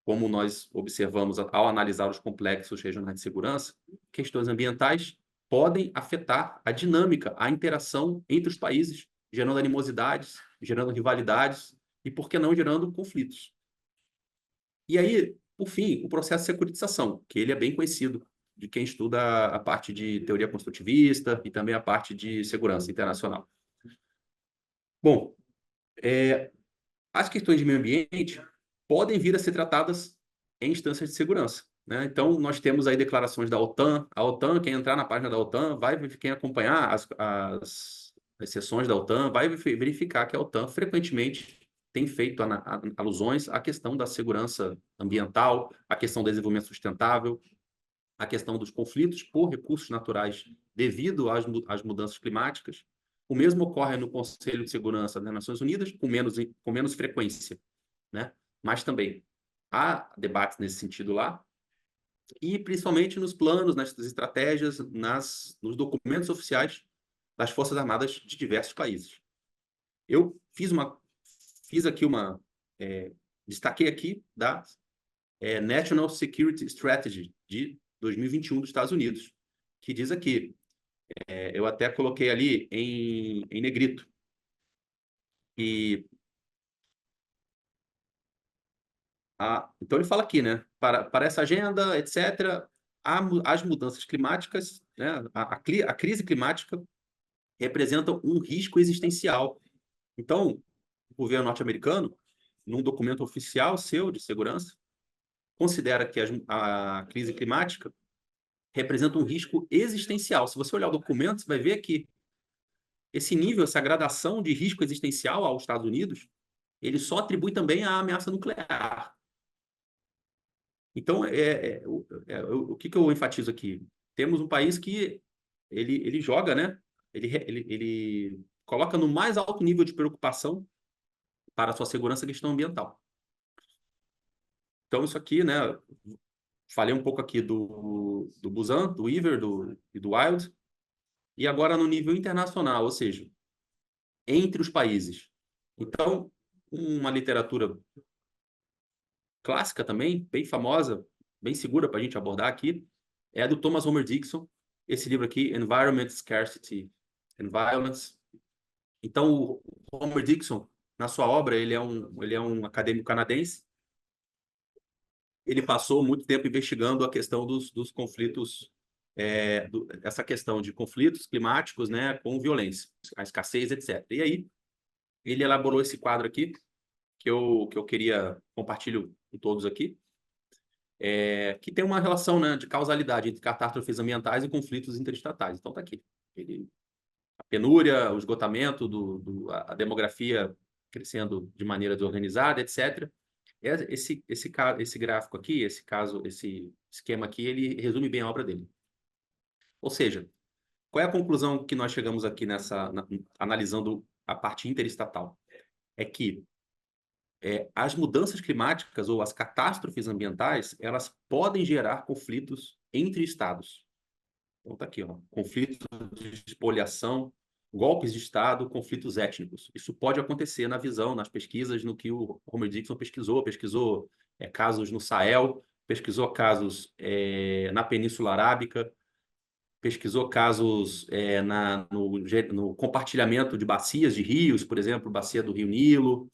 como nós observamos ao analisar os complexos regionais de segurança, questões ambientais podem afetar a dinâmica, a interação entre os países, gerando animosidades, gerando rivalidades e, por que não, gerando conflitos. E aí, por fim, o processo de securitização, que ele é bem conhecido de quem estuda a parte de teoria construtivista e também a parte de segurança internacional. Bom, as questões de meio ambiente podem vir a ser tratadas em instâncias de segurança, né? Então, nós temos aí declarações da OTAN. A OTAN, quem entrar na página da OTAN, quem acompanhar as sessões da OTAN, vai verificar que a OTAN frequentemente tem feito alusões à questão da segurança ambiental, à questão do desenvolvimento sustentável, à questão dos conflitos por recursos naturais devido às mudanças climáticas. O mesmo ocorre no Conselho de Segurança das Nações Unidas, com menos frequência, né? Mas também há debates nesse sentido lá, e principalmente nos planos, nas estratégias, nos documentos oficiais das Forças Armadas de diversos países. Eu destaquei aqui da National Security Strategy de 2021 dos Estados Unidos, que diz aqui, eu até coloquei ali em negrito, então ele fala aqui, né? Para essa agenda, etc., as mudanças climáticas, né? A crise climática representa um risco existencial. Então, o governo norte-americano, num documento oficial seu de segurança, considera que a crise climática representa um risco existencial. Se você olhar o documento, você vai ver que esse nível, essa gradação de risco existencial aos Estados Unidos, ele só atribui também à ameaça nuclear. Então, o que eu enfatizo aqui? Temos um país que ele joga, né? Ele coloca no mais alto nível de preocupação para a sua segurança a questão ambiental. Então, isso aqui, né? Falei um pouco aqui do Busan, do Iver e do Wild, e agora no nível internacional, ou seja, entre os países. Então, uma literatura clássica também, bem famosa, bem segura para a gente abordar aqui, é a do Thomas Homer Dixon, esse livro aqui, Environment Scarcity and Violence. Então, o Homer Dixon, na sua obra, ele é um acadêmico canadense. Ele passou muito tempo investigando a questão dos conflitos, essa questão de conflitos climáticos, né, com violência, a escassez, etc. E aí, ele elaborou esse quadro aqui, que eu queria compartilhar com todos aqui, que tem uma relação, né, de causalidade entre catástrofes ambientais e conflitos interestatais. Então, está aqui. A penúria, o esgotamento, a demografia crescendo de maneira desorganizada, etc. Esse gráfico aqui, esse esquema aqui, ele resume bem a obra dele. Ou seja, qual é a conclusão que nós chegamos aqui analisando a parte interestatal? É que as mudanças climáticas ou as catástrofes ambientais, elas podem gerar conflitos entre estados. Então tá aqui, ó, conflitos de espoliação, golpes de Estado, conflitos étnicos. Isso pode acontecer na visão, nas pesquisas, no que o Homer Dixon pesquisou casos no Sahel, pesquisou casos na Península Arábica, pesquisou casos no compartilhamento de bacias de rios, por exemplo, bacia do Rio Nilo,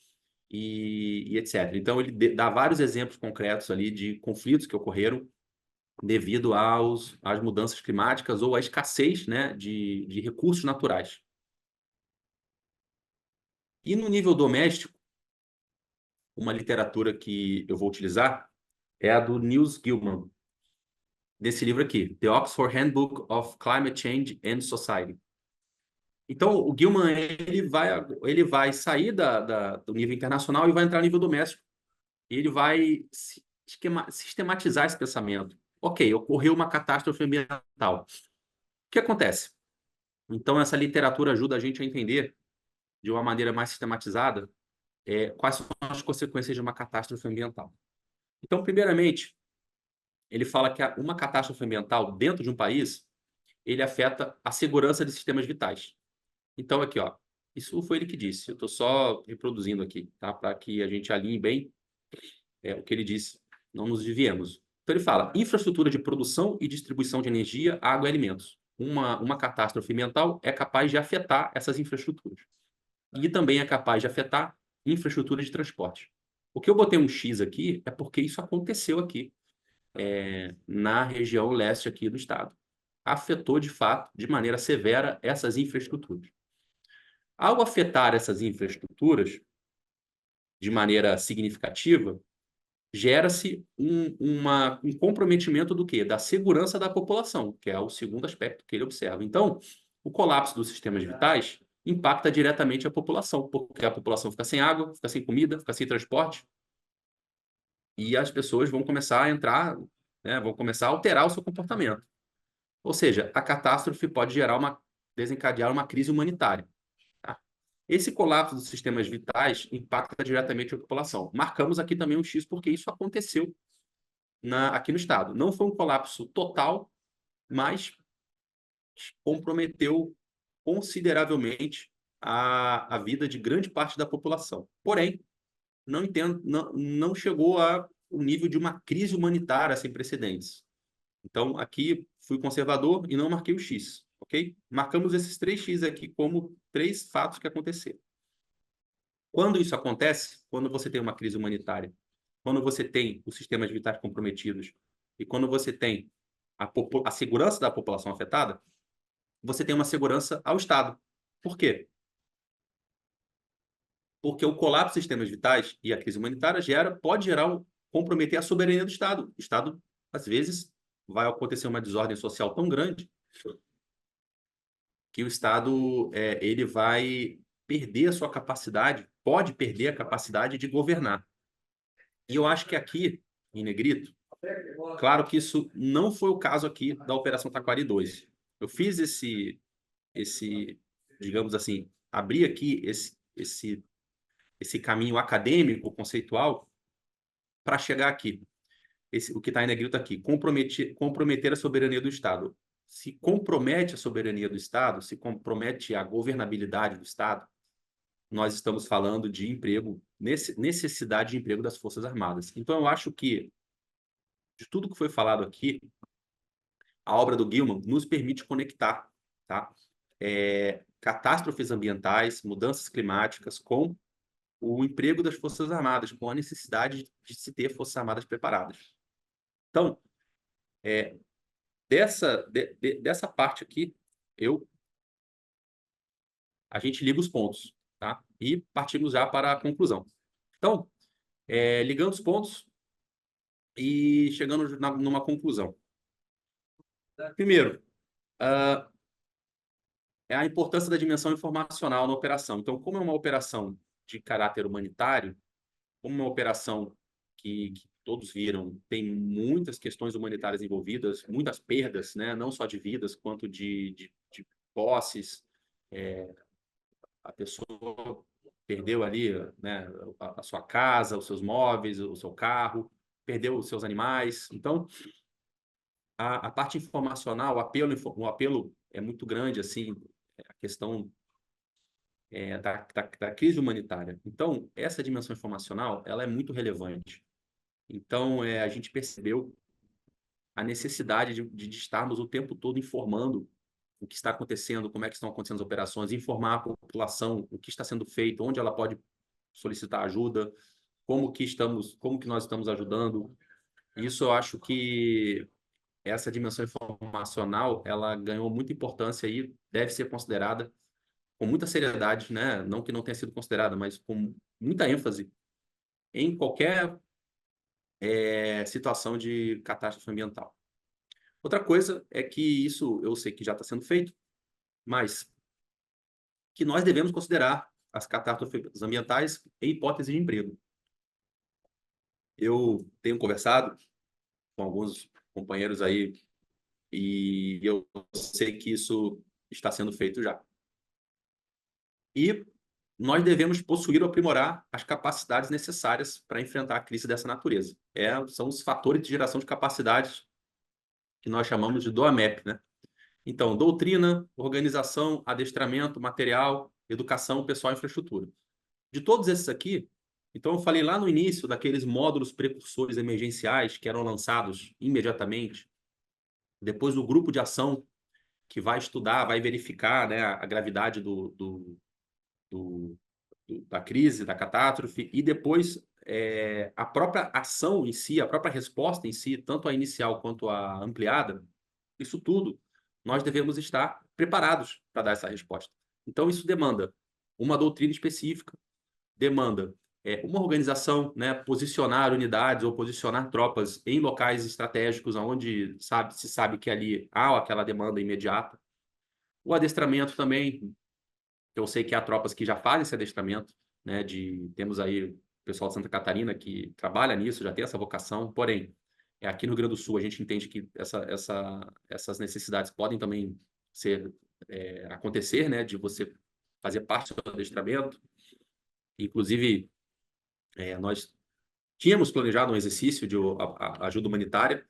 e etc. Então, ele dá vários exemplos concretos ali de conflitos que ocorreram devido às mudanças climáticas ou à escassez, né, de recursos naturais. E no nível doméstico, uma literatura que eu vou utilizar é a do Niels Gilman, desse livro aqui, The Oxford Handbook of Climate Change and Society. Então, o Gilman ele vai sair do nível internacional e vai entrar no nível doméstico. E ele vai sistematizar esse pensamento. Ok, ocorreu uma catástrofe ambiental. O que acontece? Então, essa literatura ajuda a gente a entender, de uma maneira mais sistematizada, quais são as consequências de uma catástrofe ambiental. Então, primeiramente, ele fala que uma catástrofe ambiental dentro de um país, ele afeta a segurança de sistemas vitais. Então, aqui, ó, isso foi ele que disse. Eu estou só reproduzindo aqui, tá? Para que a gente alinhe bem o que ele disse. Não nos desviemos. Então, ele fala, infraestrutura de produção e distribuição de energia, água e alimentos. Uma catástrofe ambiental é capaz de afetar essas infraestruturas. E também é capaz de afetar infraestrutura de transporte. O que eu botei um X aqui é porque isso aconteceu aqui, na região leste aqui do estado. Afetou, de fato, de maneira severa, essas infraestruturas. Ao afetar essas infraestruturas de maneira significativa, gera-se um comprometimento do quê? Da segurança da população, que é o segundo aspecto que ele observa. Então, o colapso dos sistemas vitais impacta diretamente a população, porque a população fica sem água, fica sem comida, fica sem transporte, e as pessoas vão começar a entrar, né, vão começar a alterar o seu comportamento. Ou seja, a catástrofe pode desencadear uma crise humanitária. Tá? Esse colapso dos sistemas vitais impacta diretamente a população. Marcamos aqui também um X porque isso aconteceu aqui no estado. Não foi um colapso total, mas comprometeu consideravelmente a vida de grande parte da população. Porém, não chegou a um nível de uma crise humanitária sem precedentes. Então, aqui fui conservador e não marquei o X, ok? Marcamos esses 3X aqui como 3 fatos que aconteceram. Quando isso acontece, quando você tem uma crise humanitária, quando você tem os sistemas vitais comprometidos e quando você tem a segurança da população afetada, você tem uma segurança ao Estado. Por quê? Porque o colapso dos sistemas vitais e a crise humanitária pode comprometer a soberania do Estado. O Estado, às vezes, vai acontecer uma desordem social tão grande que o Estado ele vai perder a sua capacidade, pode perder a capacidade de governar. E eu acho que aqui, em negrito, Claro que isso não foi o caso aqui da Operação Taquari 2. Eu fiz digamos assim, abri aqui esse caminho acadêmico, conceitual, para chegar aqui. O que está em negrito aqui, comprometer a soberania do Estado. Se compromete a soberania do Estado, se compromete a governabilidade do Estado, nós estamos falando de emprego, necessidade de emprego das Forças Armadas. Então, eu acho que, de tudo que foi falado aqui, a obra do Gilman nos permite conectar, tá? Catástrofes ambientais, mudanças climáticas, com o emprego das Forças Armadas, com a necessidade de se ter Forças Armadas preparadas. Então, dessa parte aqui, a gente liga os pontos, tá? E partimos já para a conclusão. Então, ligando os pontos e chegando numa conclusão. Primeiro, é a importância da dimensão informacional na operação. Então, como é uma operação de caráter humanitário, como uma operação que todos viram, tem muitas questões humanitárias envolvidas, muitas perdas, né? Não só de vidas, quanto de posses. A pessoa perdeu ali, né, a sua casa, os seus móveis, o seu carro, perdeu os seus animais. Então, a parte informacional, o apelo é muito grande, assim, a questão da crise humanitária. Então, essa dimensão informacional, ela é muito relevante. Então, a gente percebeu a necessidade de estarmos o tempo todo informando o que está acontecendo, como é que estão acontecendo as operações, informar a população o que está sendo feito, onde ela pode solicitar ajuda, como que nós estamos ajudando. Isso eu acho que essa dimensão informacional, ela ganhou muita importância e deve ser considerada com muita seriedade, né? Não que não tenha sido considerada, mas com muita ênfase em qualquer situação de catástrofe ambiental. Outra coisa é que isso eu sei que já está sendo feito, mas que nós devemos considerar as catástrofes ambientais em hipótese de emprego. Eu tenho conversado com alguns companheiros aí e eu sei que isso está sendo feito já. E nós devemos possuir ou aprimorar as capacidades necessárias para enfrentar a crise dessa natureza. São os fatores de geração de capacidades que nós chamamos de DOAMEP, né? Então, doutrina, organização, adestramento, material, educação, pessoal e infraestrutura. De todos esses aqui, então eu falei lá no início daqueles módulos precursores emergenciais que eram lançados imediatamente, depois o grupo de ação que vai estudar, vai verificar, né, a gravidade da crise, da catástrofe, e depois a própria ação em si, a própria resposta em si, tanto a inicial quanto a ampliada, isso tudo, nós devemos estar preparados para dar essa resposta. Então, isso demanda uma doutrina específica, demanda uma organização, né, posicionar unidades ou posicionar tropas em locais estratégicos onde se sabe que ali há aquela demanda imediata. O adestramento também, eu sei que há tropas que já fazem esse adestramento, né, temos aí o pessoal de Santa Catarina que trabalha nisso, já tem essa vocação, porém, aqui no Rio Grande do Sul a gente entende que essas necessidades podem também acontecer, né, de você fazer parte do adestramento. Inclusive, nós tínhamos planejado um exercício de ajuda humanitária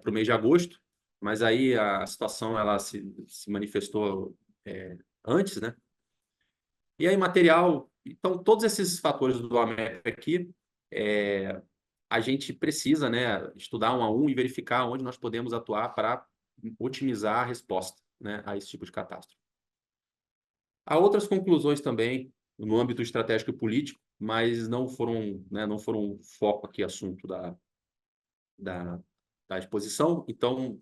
para o mês de agosto, mas aí a situação ela se manifestou antes, né? E aí, material. Então, todos esses fatores do AMEP aqui, a gente precisa, né, estudar um a um e verificar onde nós podemos atuar para otimizar a resposta, né, a esse tipo de catástrofe. Há outras conclusões também no âmbito estratégico e político, mas não foram, né, não foram foco aqui, assunto da exposição. Então,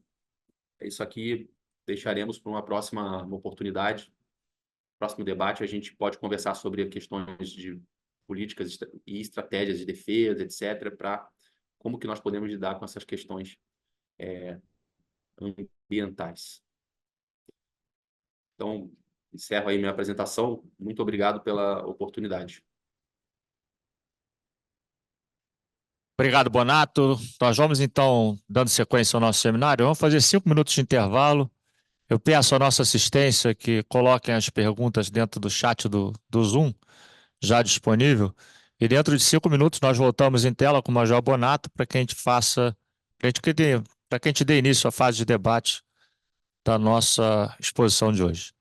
isso aqui deixaremos para uma próxima oportunidade. Próximo debate, a gente pode conversar sobre questões de políticas e estratégias de defesa, etc., para como que nós podemos lidar com essas questões ambientais. Então, encerro aí minha apresentação. Muito obrigado pela oportunidade. Obrigado, Bonato. Nós vamos, então, dando sequência ao nosso seminário. Vamos fazer 5 minutos de intervalo. Eu peço à nossa assistência que coloquem as perguntas dentro do chat do Zoom, já disponível. E dentro de 5 minutos nós voltamos em tela com o Major Bonato para que a gente faça, para que a gente dê início à fase de debate da nossa exposição de hoje.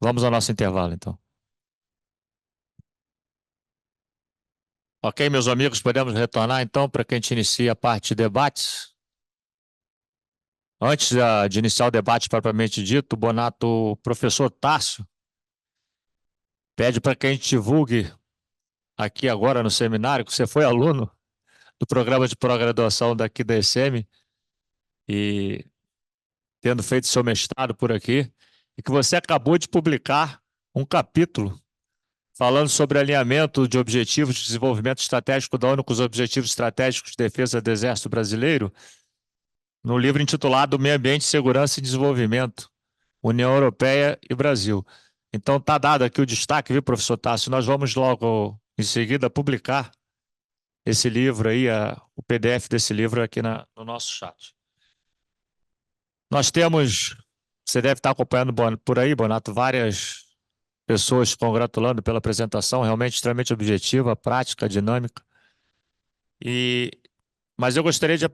Vamos ao nosso intervalo, então. Ok, meus amigos, podemos retornar, então, para que a gente inicie a parte de debates. Antes de iniciar o debate propriamente dito, Bonato, o professor Tássio, pede para que a gente divulgue aqui agora no seminário, que você foi aluno do programa de pós-graduação daqui da ESEMI e tendo feito seu mestrado por aqui, e que você acabou de publicar um capítulo falando sobre alinhamento de objetivos de desenvolvimento estratégico da ONU com os objetivos estratégicos de defesa do Exército Brasileiro, no livro intitulado Meio Ambiente, Segurança e Desenvolvimento, União Europeia e Brasil. Então, está dado aqui o destaque, viu, professor Tássio? Nós vamos logo, em seguida, publicar esse livro aí, o PDF desse livro aqui no nosso chat. Nós temos, você deve estar acompanhando por aí, Bonato, várias pessoas congratulando pela apresentação, realmente extremamente objetiva, prática, dinâmica. Mas eu gostaria de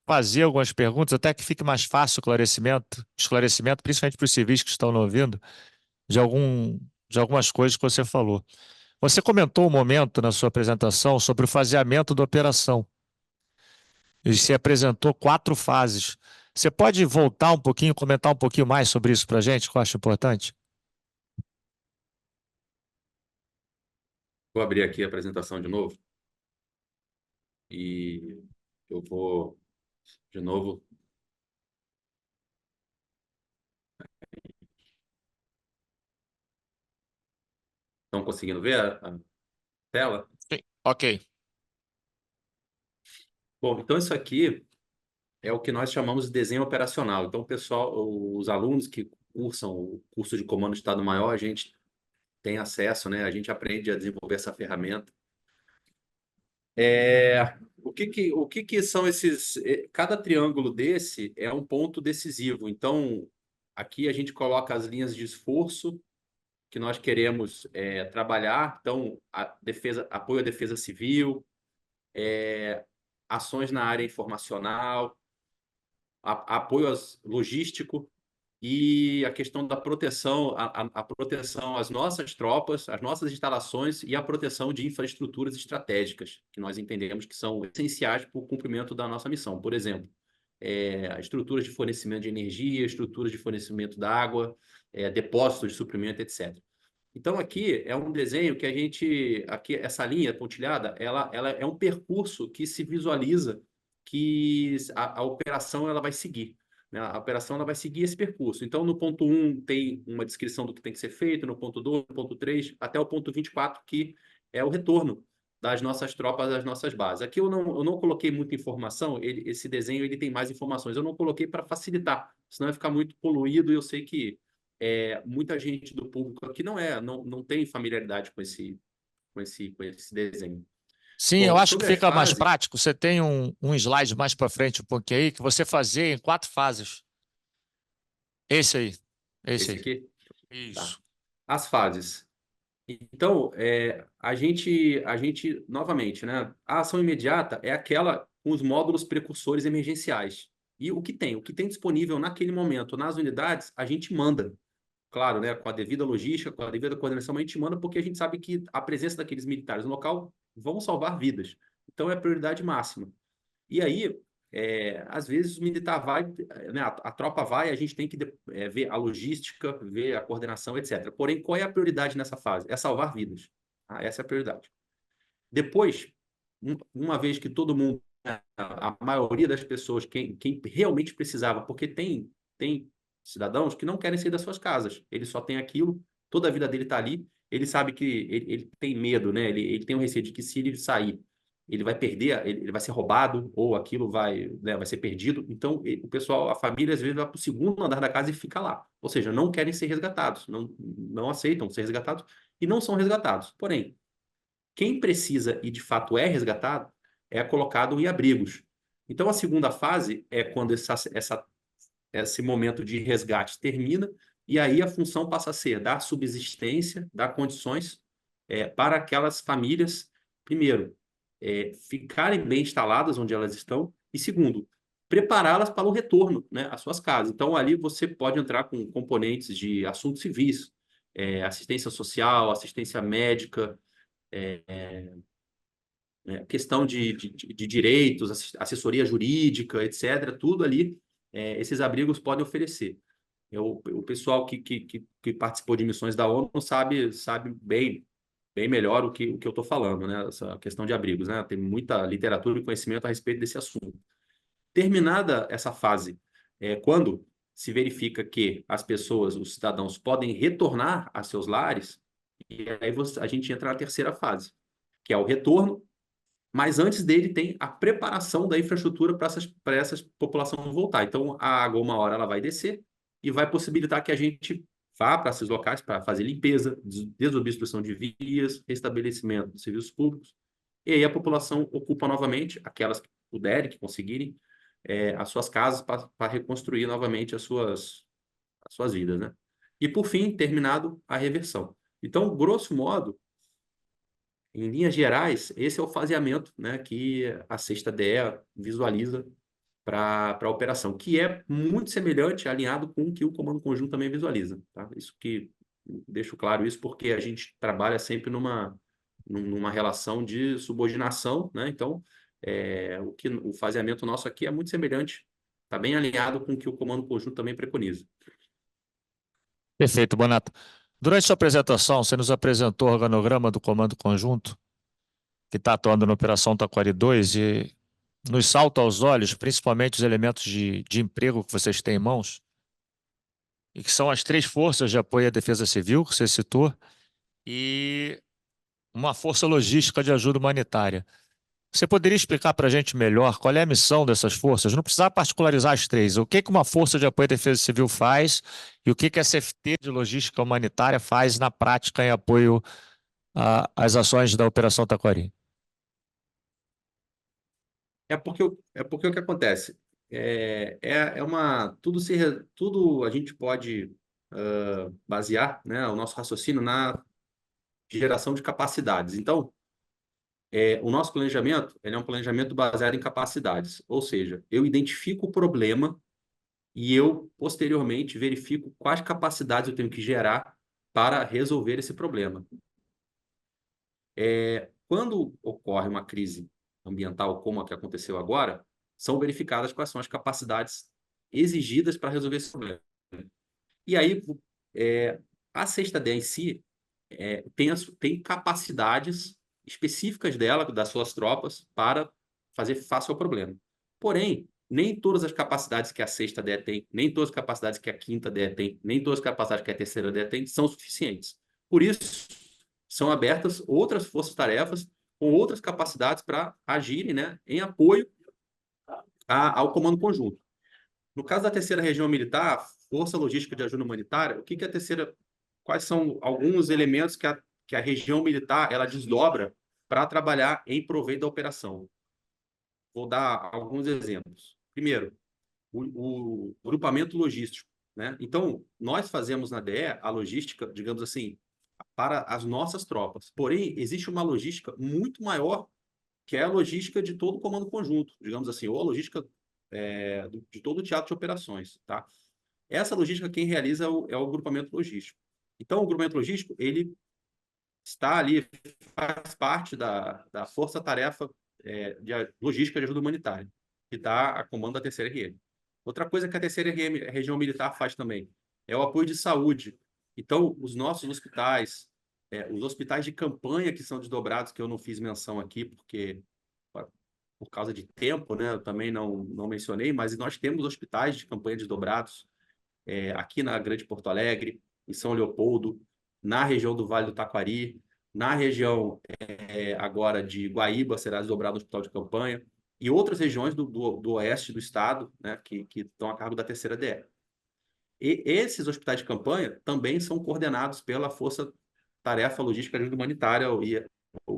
fazer algumas perguntas, até que fique mais fácil o esclarecimento, principalmente para os civis que estão nos ouvindo, de algumas coisas que você falou. Você comentou um momento na sua apresentação sobre o faseamento da operação. E se apresentou 4 fases. Você pode voltar um pouquinho, comentar um pouquinho mais sobre isso para a gente, que eu acho importante? Vou abrir aqui a apresentação de novo e eu vou, de novo, estão conseguindo ver a tela? Sim. Ok. Bom, então isso aqui é o que nós chamamos de desenho operacional. Então, o pessoal, os alunos que cursam o curso de Comando de Estado-Maior, a gente tem acesso, né? A gente aprende a desenvolver essa ferramenta. O que que são esses? Cada triângulo desse é um ponto decisivo. Então, aqui a gente coloca as linhas de esforço que nós queremos trabalhar. Então, a defesa, apoio à defesa civil, ações na área informacional, apoio logístico e a questão da proteção, a proteção às nossas tropas, às nossas instalações e a proteção de infraestruturas estratégicas, que nós entendemos que são essenciais para o cumprimento da nossa missão. Por exemplo, estruturas de fornecimento de energia, estruturas de fornecimento da água, depósitos de suprimento, etc. Então, aqui é um desenho que a gente, aqui essa linha pontilhada, ela é um percurso que se visualiza que a operação ela vai seguir, né? A operação ela vai seguir esse percurso. Então, no ponto 1 tem uma descrição do que tem que ser feito, no ponto 2, no ponto 3, até o ponto 24, que é o retorno das nossas tropas às nossas bases. Aqui eu não coloquei muita informação, esse desenho ele tem mais informações. Eu não coloquei para facilitar, senão vai ficar muito poluído e eu sei que muita gente do público aqui não tem familiaridade com esse desenho. Sim, eu Bom, acho que sobre as fica mais fases, prático. Você tem um slide mais para frente um pouquinho aí, que você fazia em 4 fases. Esse aí. Esse esse aí. aqui, tá. Isso. As fases. Então, a gente, novamente, né? A ação imediata é aquela com os módulos precursores emergenciais. E o que tem? O que tem disponível naquele momento nas unidades, a gente manda. Claro, né? Com a devida logística, com a devida coordenação, a gente manda porque a gente sabe que a presença daqueles militares no local vão salvar vidas. Então, é a prioridade máxima. E aí, às vezes, o militar vai, né, a tropa vai, a gente tem que ver a logística, ver a coordenação, etc. Porém, qual é a prioridade nessa fase? É salvar vidas. Ah, essa é a prioridade. Depois, uma vez que todo mundo, né, a maioria das pessoas, quem realmente precisava, porque tem cidadãos que não querem sair das suas casas, ele só tem aquilo, toda a vida dele está ali, ele sabe que ele tem medo, né? Ele tem o receio de que se ele sair ele vai perder, ele vai ser roubado ou aquilo vai ser perdido. Então, o pessoal, a família, às vezes, vai para o segundo andar da casa e fica lá. Ou seja, não querem ser resgatados, não aceitam ser resgatados e não são resgatados. Porém, quem precisa e de fato é resgatado é colocado em abrigos. Então, a segunda fase é quando esse momento de resgate termina, e aí a função passa a ser dar subsistência, dar condições para aquelas famílias, primeiro, ficarem bem instaladas onde elas estão, e segundo, prepará-las para o retorno, né, às suas casas. Então, ali você pode entrar com componentes de assuntos civis, assistência social, assistência médica, questão de direitos, assessoria jurídica, etc. Tudo ali, esses abrigos podem oferecer. O pessoal que participou de missões da ONU sabe bem melhor o que eu estou falando, né? Essa questão de abrigos, né? Tem muita literatura e conhecimento a respeito desse assunto. Terminada essa fase, quando se verifica que as pessoas, os cidadãos, podem retornar a seus lares, e aí a gente entra na terceira fase, que é o retorno, mas antes dele tem a preparação da infraestrutura para essa população voltar. Então, a água, uma hora, ela vai descer e vai possibilitar que a gente vá para esses locais para fazer limpeza, desobstrução de vias, restabelecimento de serviços públicos. E aí a população ocupa novamente, aquelas que puderem, que conseguirem, as suas casas para reconstruir novamente as suas vidas, né? E, por fim, terminado a reversão. Então, grosso modo, em linhas gerais, esse é o faseamento, né, que a sexta DE visualiza para a operação, que é muito semelhante, alinhado com o que o Comando Conjunto também visualiza. Tá? Isso que deixo claro isso porque a gente trabalha sempre numa relação de subordinação, né? Então, o faseamento nosso aqui é muito semelhante, está bem alinhado com o que o Comando Conjunto também preconiza. Perfeito, Bonato. Durante sua apresentação, você nos apresentou o organograma do Comando Conjunto, que está atuando na Operação Taquari 2, e nos salta aos olhos, principalmente os elementos de emprego que vocês têm em mãos, e que são as 3 forças de apoio à defesa civil, que você citou, e uma força logística de ajuda humanitária. Você poderia explicar para a gente melhor qual é a missão dessas forças? Não precisava particularizar as 3. O que uma força de apoio à defesa civil faz e o que a CFT de logística humanitária faz na prática em apoio às ações da Operação Taquari? É porque o que acontece? Tudo a gente pode basear, né, o nosso raciocínio na geração de capacidades. Então, o nosso planejamento ele é um planejamento baseado em capacidades, ou seja, eu identifico o problema e eu, posteriormente, verifico quais capacidades eu tenho que gerar para resolver esse problema. Quando ocorre uma crise ambiental como a que aconteceu agora, são verificadas quais são as capacidades exigidas para resolver esse problema. E aí, a sexta DE em si tem capacidades específicas dela, das suas tropas, para fazer face ao problema. Porém, nem todas as capacidades que a sexta DE tem, nem todas as capacidades que a quinta DE tem, nem todas as capacidades que a terceira DE tem são suficientes. Por isso, são abertas outras forças-tarefas com outras capacidades para agirem, né, em apoio ao comando conjunto. No caso da terceira região militar, Força Logística de Ajuda Humanitária, quais são alguns elementos que a região militar ela desdobra para trabalhar em proveito da operação? Vou dar alguns exemplos. Primeiro, o grupamento logístico, né? Então, nós fazemos na DE a logística, digamos assim, para as nossas tropas. Porém, existe uma logística muito maior, que é a logística de todo o comando conjunto, digamos assim, ou a logística de todo o teatro de operações, tá? Essa logística quem realiza é o grupamento logístico. Então, o grupamento logístico, ele está ali, faz parte da força-tarefa de logística de ajuda humanitária, que está a comando da terceira RM. Outra coisa que a terceira região militar faz também é o apoio de saúde. Então, os nossos hospitais, os hospitais de campanha que são desdobrados, que eu não fiz menção aqui, porque por causa de tempo, né, eu também não mencionei, mas nós temos hospitais de campanha desdobrados aqui na Grande Porto Alegre, em São Leopoldo, na região do Vale do Taquari, na região agora de Guaíba, será desdobrado o hospital de campanha, e outras regiões do oeste do estado, né, que estão a cargo da terceira DE. E esses hospitais de campanha também são coordenados pela Força Tarefa Logística de Ajuda Humanitária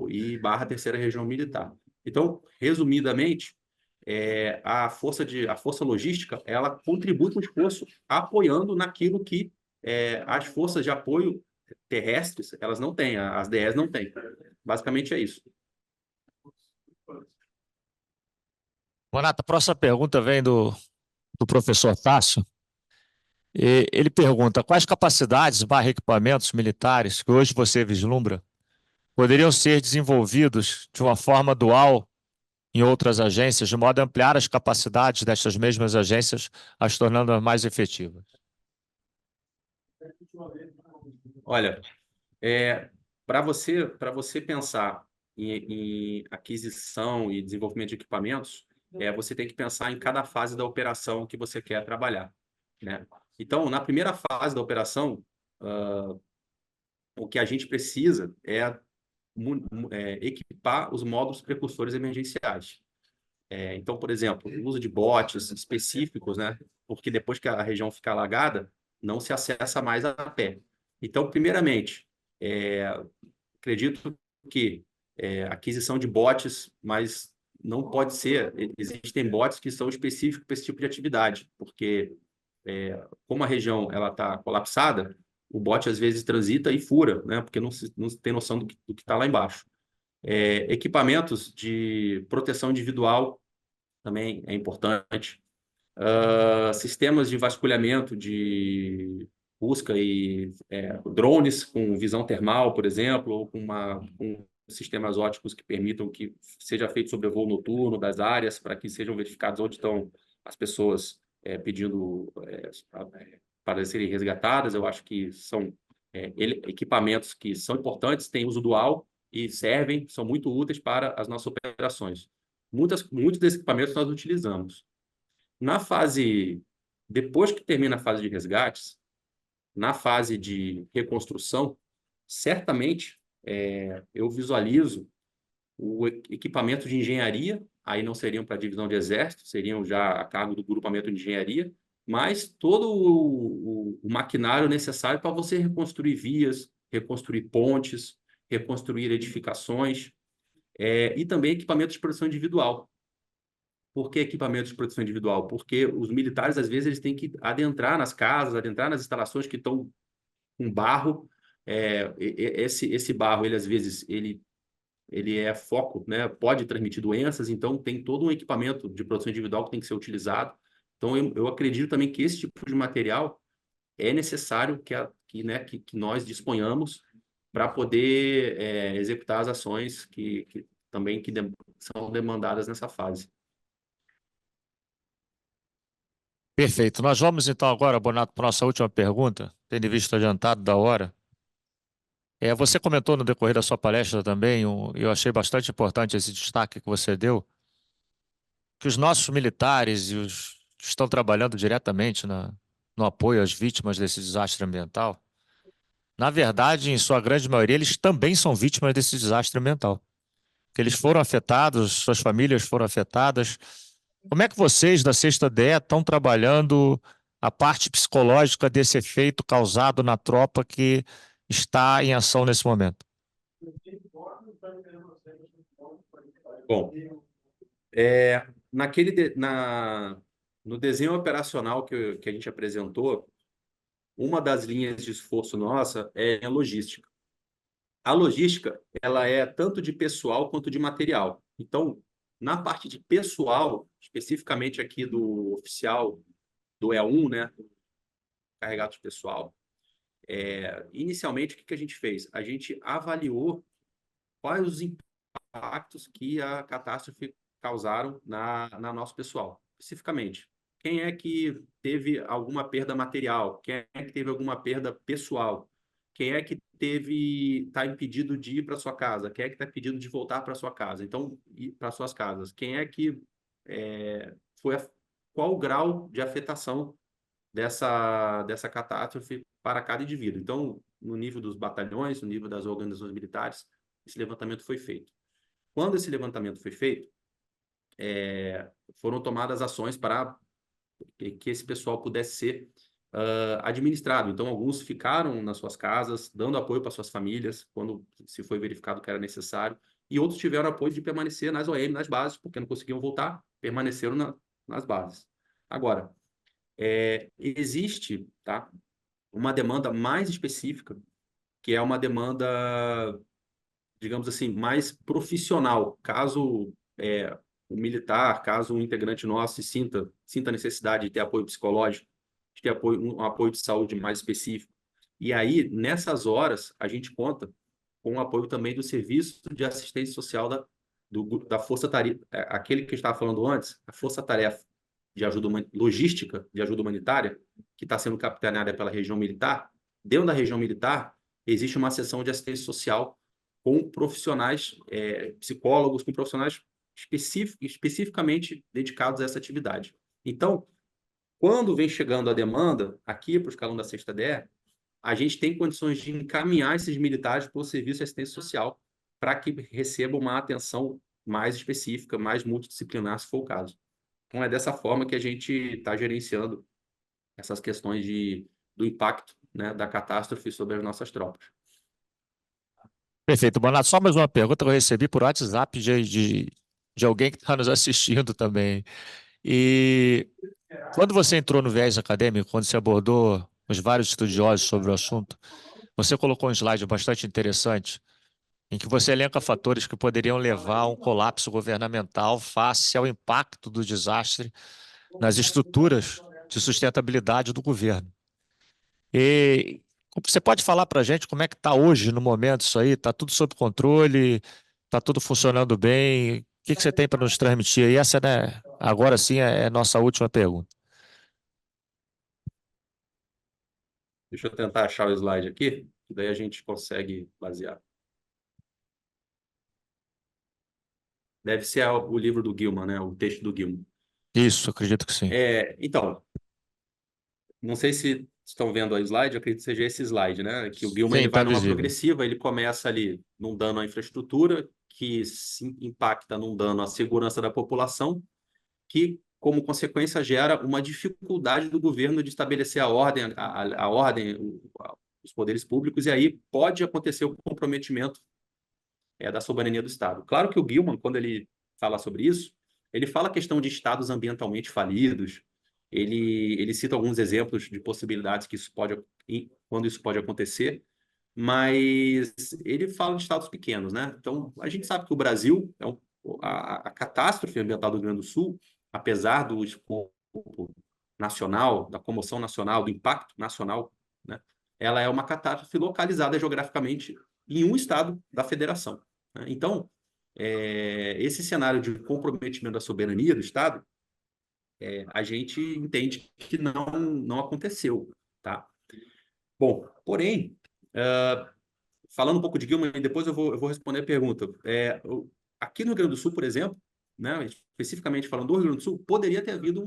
e barra terceira região militar. Então, resumidamente, a força logística, ela contribui com o esforço apoiando naquilo que as forças de apoio terrestres, elas não têm, as DS não têm. Basicamente é isso. Bonata, a próxima pergunta vem do professor Tássio. Ele pergunta: quais capacidades barra equipamentos militares que hoje você vislumbra poderiam ser desenvolvidos de uma forma dual em outras agências, de modo a ampliar as capacidades destas mesmas agências, as tornando mais efetivas? Olha, para você pensar em aquisição e desenvolvimento de equipamentos, você tem que pensar em cada fase da operação que você quer trabalhar, né? Então, na primeira fase da operação, o que a gente precisa equipar os módulos precursores emergenciais. Então, por exemplo, o uso de botes específicos, né? Porque depois que a região fica alagada, não se acessa mais a pé. Então, primeiramente, acredito que aquisição de botes, mas não pode ser. Existem botes que são específicos para esse tipo de atividade, porque como a região ela está colapsada, o bote às vezes transita e fura, né? Porque não tem noção do que está lá embaixo. Equipamentos de proteção individual também é importante. Sistemas de vasculhamento de busca e drones com visão termal, por exemplo, ou com sistemas óticos que permitam que seja feito sobrevoo noturno das áreas para que sejam verificados onde estão as pessoas pedindo para serem resgatadas. Eu acho que são equipamentos que são importantes, têm uso dual e servem, são muito úteis para as nossas operações. Muitos desses equipamentos nós utilizamos. Depois que termina a fase de resgates, na fase de reconstrução, certamente eu visualizo o equipamento de engenharia, aí não seriam para a divisão de exército, seriam já a cargo do grupamento de engenharia, mas todo o maquinário necessário para você reconstruir vias, reconstruir pontes, reconstruir edificações, e também equipamentos de proteção individual. Por que equipamentos de proteção individual? Porque os militares, às vezes, eles têm que adentrar nas casas, adentrar nas instalações que estão com barro. Esse barro, ele às vezes, ele é foco, né? Pode transmitir doenças, então tem todo um equipamento de proteção individual que tem que ser utilizado. Então, eu acredito também que esse tipo de material é necessário que nós disponhamos para poder executar as ações que são demandadas nessa fase. Perfeito. Nós vamos então agora, Bonato, para a nossa última pergunta, tendo visto adiantado da hora. Você comentou no decorrer da sua palestra também, eu achei bastante importante esse destaque que você deu, que os nossos militares e os que estão trabalhando diretamente no apoio às vítimas desse desastre ambiental, na verdade, em sua grande maioria, eles também são vítimas desse desastre ambiental. Que eles foram afetados, suas famílias foram afetadas. Como é que vocês da Sexta DE estão trabalhando a parte psicológica desse efeito causado na tropa que está em ação nesse momento? Bom, no desenho operacional que a gente apresentou, uma das linhas de esforço nossa é a logística. A logística, ela é tanto de pessoal quanto de material. Então, na parte de pessoal, especificamente aqui do oficial do E1, né, carregado de pessoal, inicialmente, o que a gente fez? A gente avaliou quais os impactos que a catástrofe causaram na nosso pessoal. Especificamente, quem é que teve alguma perda material? Quem é que teve alguma perda pessoal? Quem é que está impedido de ir para sua casa? Quem é que está impedido de voltar para sua casa? Então, ir para suas casas. Quem é que qual o grau de afetação dessa catástrofe para cada indivíduo? Então, no nível dos batalhões, no nível das organizações militares, esse levantamento foi feito. Quando esse levantamento foi feito, foram tomadas ações para que esse pessoal pudesse ser administrado. Então, alguns ficaram nas suas casas, dando apoio para suas famílias, quando se foi verificado que era necessário, e outros tiveram apoio de permanecer nas OM, nas bases, porque não conseguiam voltar, permaneceram nas bases. Agora, existe, tá, uma demanda mais específica, que é uma demanda, digamos assim, mais profissional. Caso o militar, caso um integrante nosso sinta necessidade de ter apoio psicológico, de ter um apoio de saúde mais específico. E aí, nessas horas, a gente conta com o apoio também do Serviço de Assistência Social da Força Tarefa, aquele que eu estava falando antes, a Força Tarefa de ajuda logística de ajuda humanitária, que está sendo capitaneada pela região militar. Dentro da região militar, existe uma seção de assistência social com profissionais, psicólogos, com profissionais especificamente dedicados a essa atividade. Então, quando vem chegando a demanda aqui para o escalão da sexta DE, a gente tem condições de encaminhar esses militares para o Serviço de Assistência Social para que recebam uma atenção mais específica, mais multidisciplinar, se for o caso. Então, é dessa forma que a gente está gerenciando essas questões do impacto, né, da catástrofe sobre as nossas tropas. Perfeito, Bonato. Só mais uma pergunta que eu recebi por WhatsApp de alguém que está nos assistindo também. E quando você entrou no viés acadêmico, quando você abordou os vários estudiosos sobre o assunto, você colocou um slide bastante interessante, em que você elenca fatores que poderiam levar a um colapso governamental face ao impacto do desastre nas estruturas de sustentabilidade do governo. E você pode falar para a gente como é que está hoje, no momento, isso aí? Está tudo sob controle? Está tudo funcionando bem? O que você tem para nos transmitir? E essa, né, agora sim, é a nossa última pergunta. Deixa eu tentar achar o slide aqui, que daí a gente consegue basear. Deve ser o livro do Gilman, né? O texto do Gilman. Isso, acredito que sim. Então, não sei se estão vendo a slide, eu acredito que seja esse slide, né? Que o Gilman Sim, ele vai está numa visível. progressiva, ele começa ali num dano à infraestrutura, que se impacta num dano à segurança da população, que, como consequência, gera uma dificuldade do governo de estabelecer a ordem, a ordem, os poderes públicos, e aí pode acontecer o comprometimento da soberania do Estado. Claro que o Gilman, quando ele fala sobre isso, ele fala a questão de estados ambientalmente falidos, ele cita alguns exemplos de possibilidades que quando isso pode acontecer, mas ele fala de estados pequenos, né? Então, a gente sabe que o Brasil, a catástrofe ambiental do Rio Grande do Sul, apesar do escopo nacional, da comoção nacional, do impacto nacional, né? Ela é uma catástrofe localizada geograficamente em um estado da federação, né? Então, esse cenário de comprometimento da soberania do Estado, a gente entende que não aconteceu, tá? Bom, porém, falando um pouco de Gilman, depois eu vou responder a pergunta. Aqui no Rio Grande do Sul, por exemplo, né, especificamente falando do Rio Grande do Sul, poderia ter havido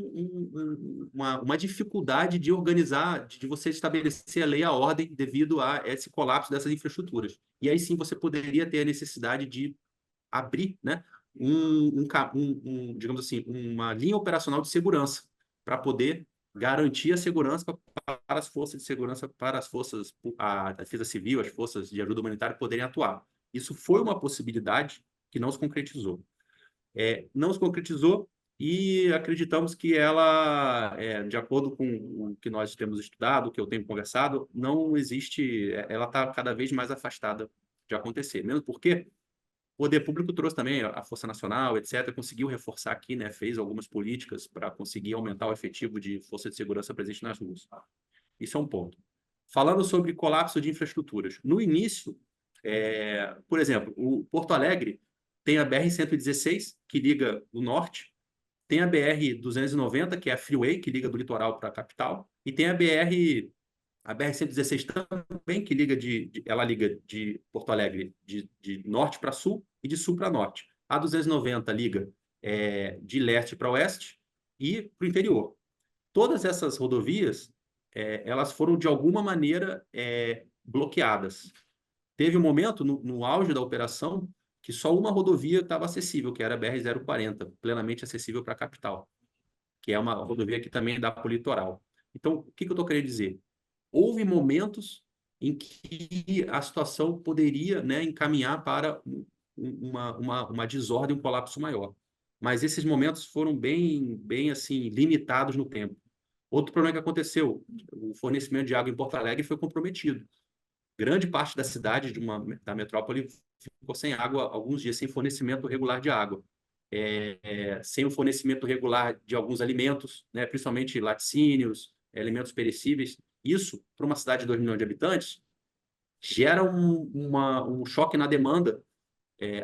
uma dificuldade de organizar, de você estabelecer a lei e a ordem devido a esse colapso dessas infraestruturas. E aí sim você poderia ter a necessidade de abrir, né, digamos assim, uma linha operacional de segurança para poder garantir a segurança para as forças de segurança, para as forças, a Defesa Civil, as forças de ajuda humanitária poderem atuar. Isso foi uma possibilidade que não se concretizou. Não se concretizou e acreditamos que ela, de acordo com o que nós temos estudado, o que eu tenho conversado, não existe, ela está cada vez mais afastada de acontecer. Mesmo porque o poder público trouxe também a Força Nacional, etc., conseguiu reforçar aqui, né, fez algumas políticas para conseguir aumentar o efetivo de força de segurança presente nas ruas. Isso é um ponto. Falando sobre colapso de infraestruturas. No início, por exemplo, o Porto Alegre tem a BR-116, que liga o norte, tem a BR-290, que é a freeway, que liga do litoral para a capital, e tem a BR-116 também, que ela liga de Porto Alegre de norte para sul e de sul para norte. A 290 liga de leste para oeste e para o interior. Todas essas rodovias, elas foram, de alguma maneira, bloqueadas. Teve um momento, no auge da operação, que só uma rodovia estava acessível, que era a BR-040, plenamente acessível para a capital, que é uma rodovia que também dá para o litoral. Então, o que eu estou querendo dizer? Houve momentos em que a situação poderia, né, encaminhar para uma desordem, um colapso maior. Mas esses momentos foram bem assim, limitados no tempo. Outro problema que aconteceu, o fornecimento de água em Porto Alegre foi comprometido. Grande parte da cidade, da metrópole, ficou sem água, alguns dias sem fornecimento regular de água. Sem o fornecimento regular de alguns alimentos, né, principalmente laticínios, alimentos perecíveis. Isso, para uma cidade de 2 milhões de habitantes, gera um choque na demanda,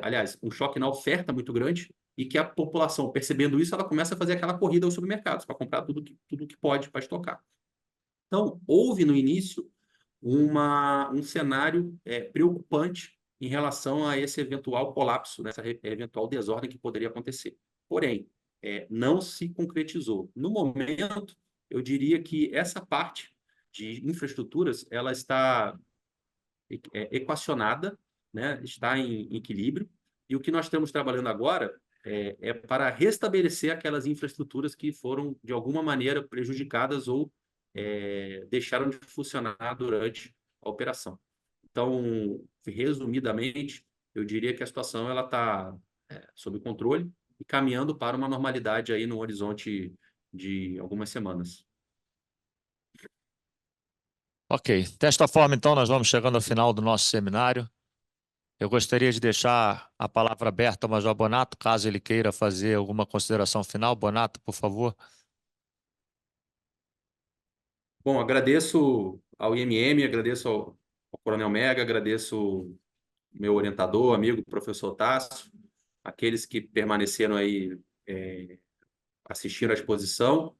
aliás, um choque na oferta muito grande, e que a população, percebendo isso, ela começa a fazer aquela corrida aos supermercados para comprar tudo que pode para estocar. Então, houve no início um cenário preocupante em relação a esse eventual colapso, né, essa eventual desordem que poderia acontecer. Porém, não se concretizou. No momento, eu diria que essa parte de infraestruturas ela está equacionada, né, está em equilíbrio, e o que nós estamos trabalhando agora para restabelecer aquelas infraestruturas que foram, de alguma maneira, prejudicadas ou deixaram de funcionar durante a operação. Então, resumidamente, eu diria que a situação ela está sob controle e caminhando para uma normalidade aí no horizonte de algumas semanas. Ok, desta forma, então, nós vamos chegando ao final do nosso seminário. Eu gostaria de deixar a palavra aberta ao Major Bonato, caso ele queira fazer alguma consideração final. Bonato, por favor. Bom, agradeço ao IMM, agradeço ao Coronel Mega, agradeço meu orientador, amigo, professor Tássio, aqueles que permaneceram aí assistindo à exposição,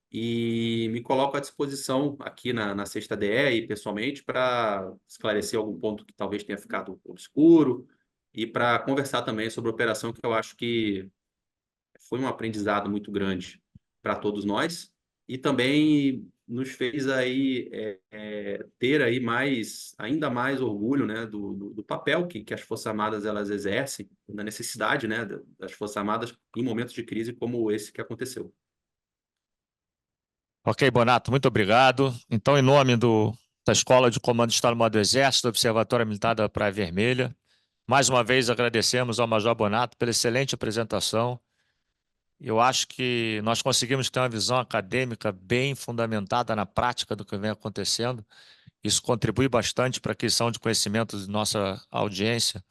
e me coloco à disposição aqui na Sexta DE e pessoalmente para esclarecer algum ponto que talvez tenha ficado obscuro e para conversar também sobre a operação, que eu acho que foi um aprendizado muito grande para todos nós e também nos fez aí ter aí ainda mais orgulho, né, do papel que as Forças Armadas elas exercem, da necessidade, né, das Forças Armadas em momentos de crise como esse que aconteceu. Ok, Bonato, muito obrigado. Então, em nome da Escola de Comando de Estado-Maior do Exército, do Observatório Militar da Praia Vermelha, mais uma vez agradecemos ao Major Bonato pela excelente apresentação. Eu acho que nós conseguimos ter uma visão acadêmica bem fundamentada na prática do que vem acontecendo. Isso contribui bastante para a aquisição de conhecimento de nossa audiência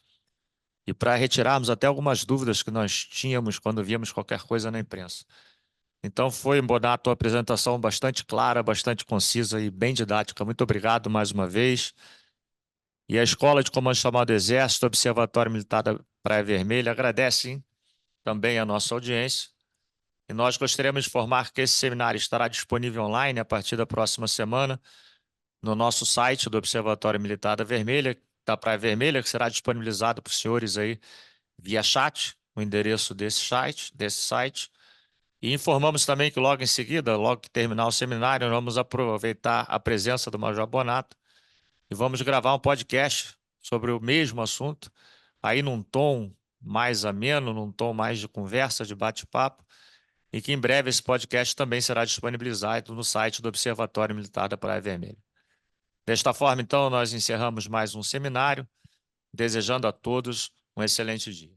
e para retirarmos até algumas dúvidas que nós tínhamos quando víamos qualquer coisa na imprensa. Então, foi, Bonato, uma apresentação bastante clara, bastante concisa e bem didática. Muito obrigado mais uma vez. E a Escola de Comando Chamado Exército, Observatório Militar da Praia Vermelha, agradecem também a nossa audiência. E nós gostaríamos de informar que esse seminário estará disponível online a partir da próxima semana no nosso site do Observatório Militar da Praia Vermelha, que será disponibilizado para os senhores aí via chat, o endereço desse site. E informamos também que logo em seguida, logo que terminar o seminário, vamos aproveitar a presença do Major Bonato e vamos gravar um podcast sobre o mesmo assunto, aí num tom mais ameno, num tom mais de conversa, de bate-papo, e que em breve esse podcast também será disponibilizado no site do Observatório Militar da Praia Vermelha. Desta forma, então, nós encerramos mais um seminário, desejando a todos um excelente dia.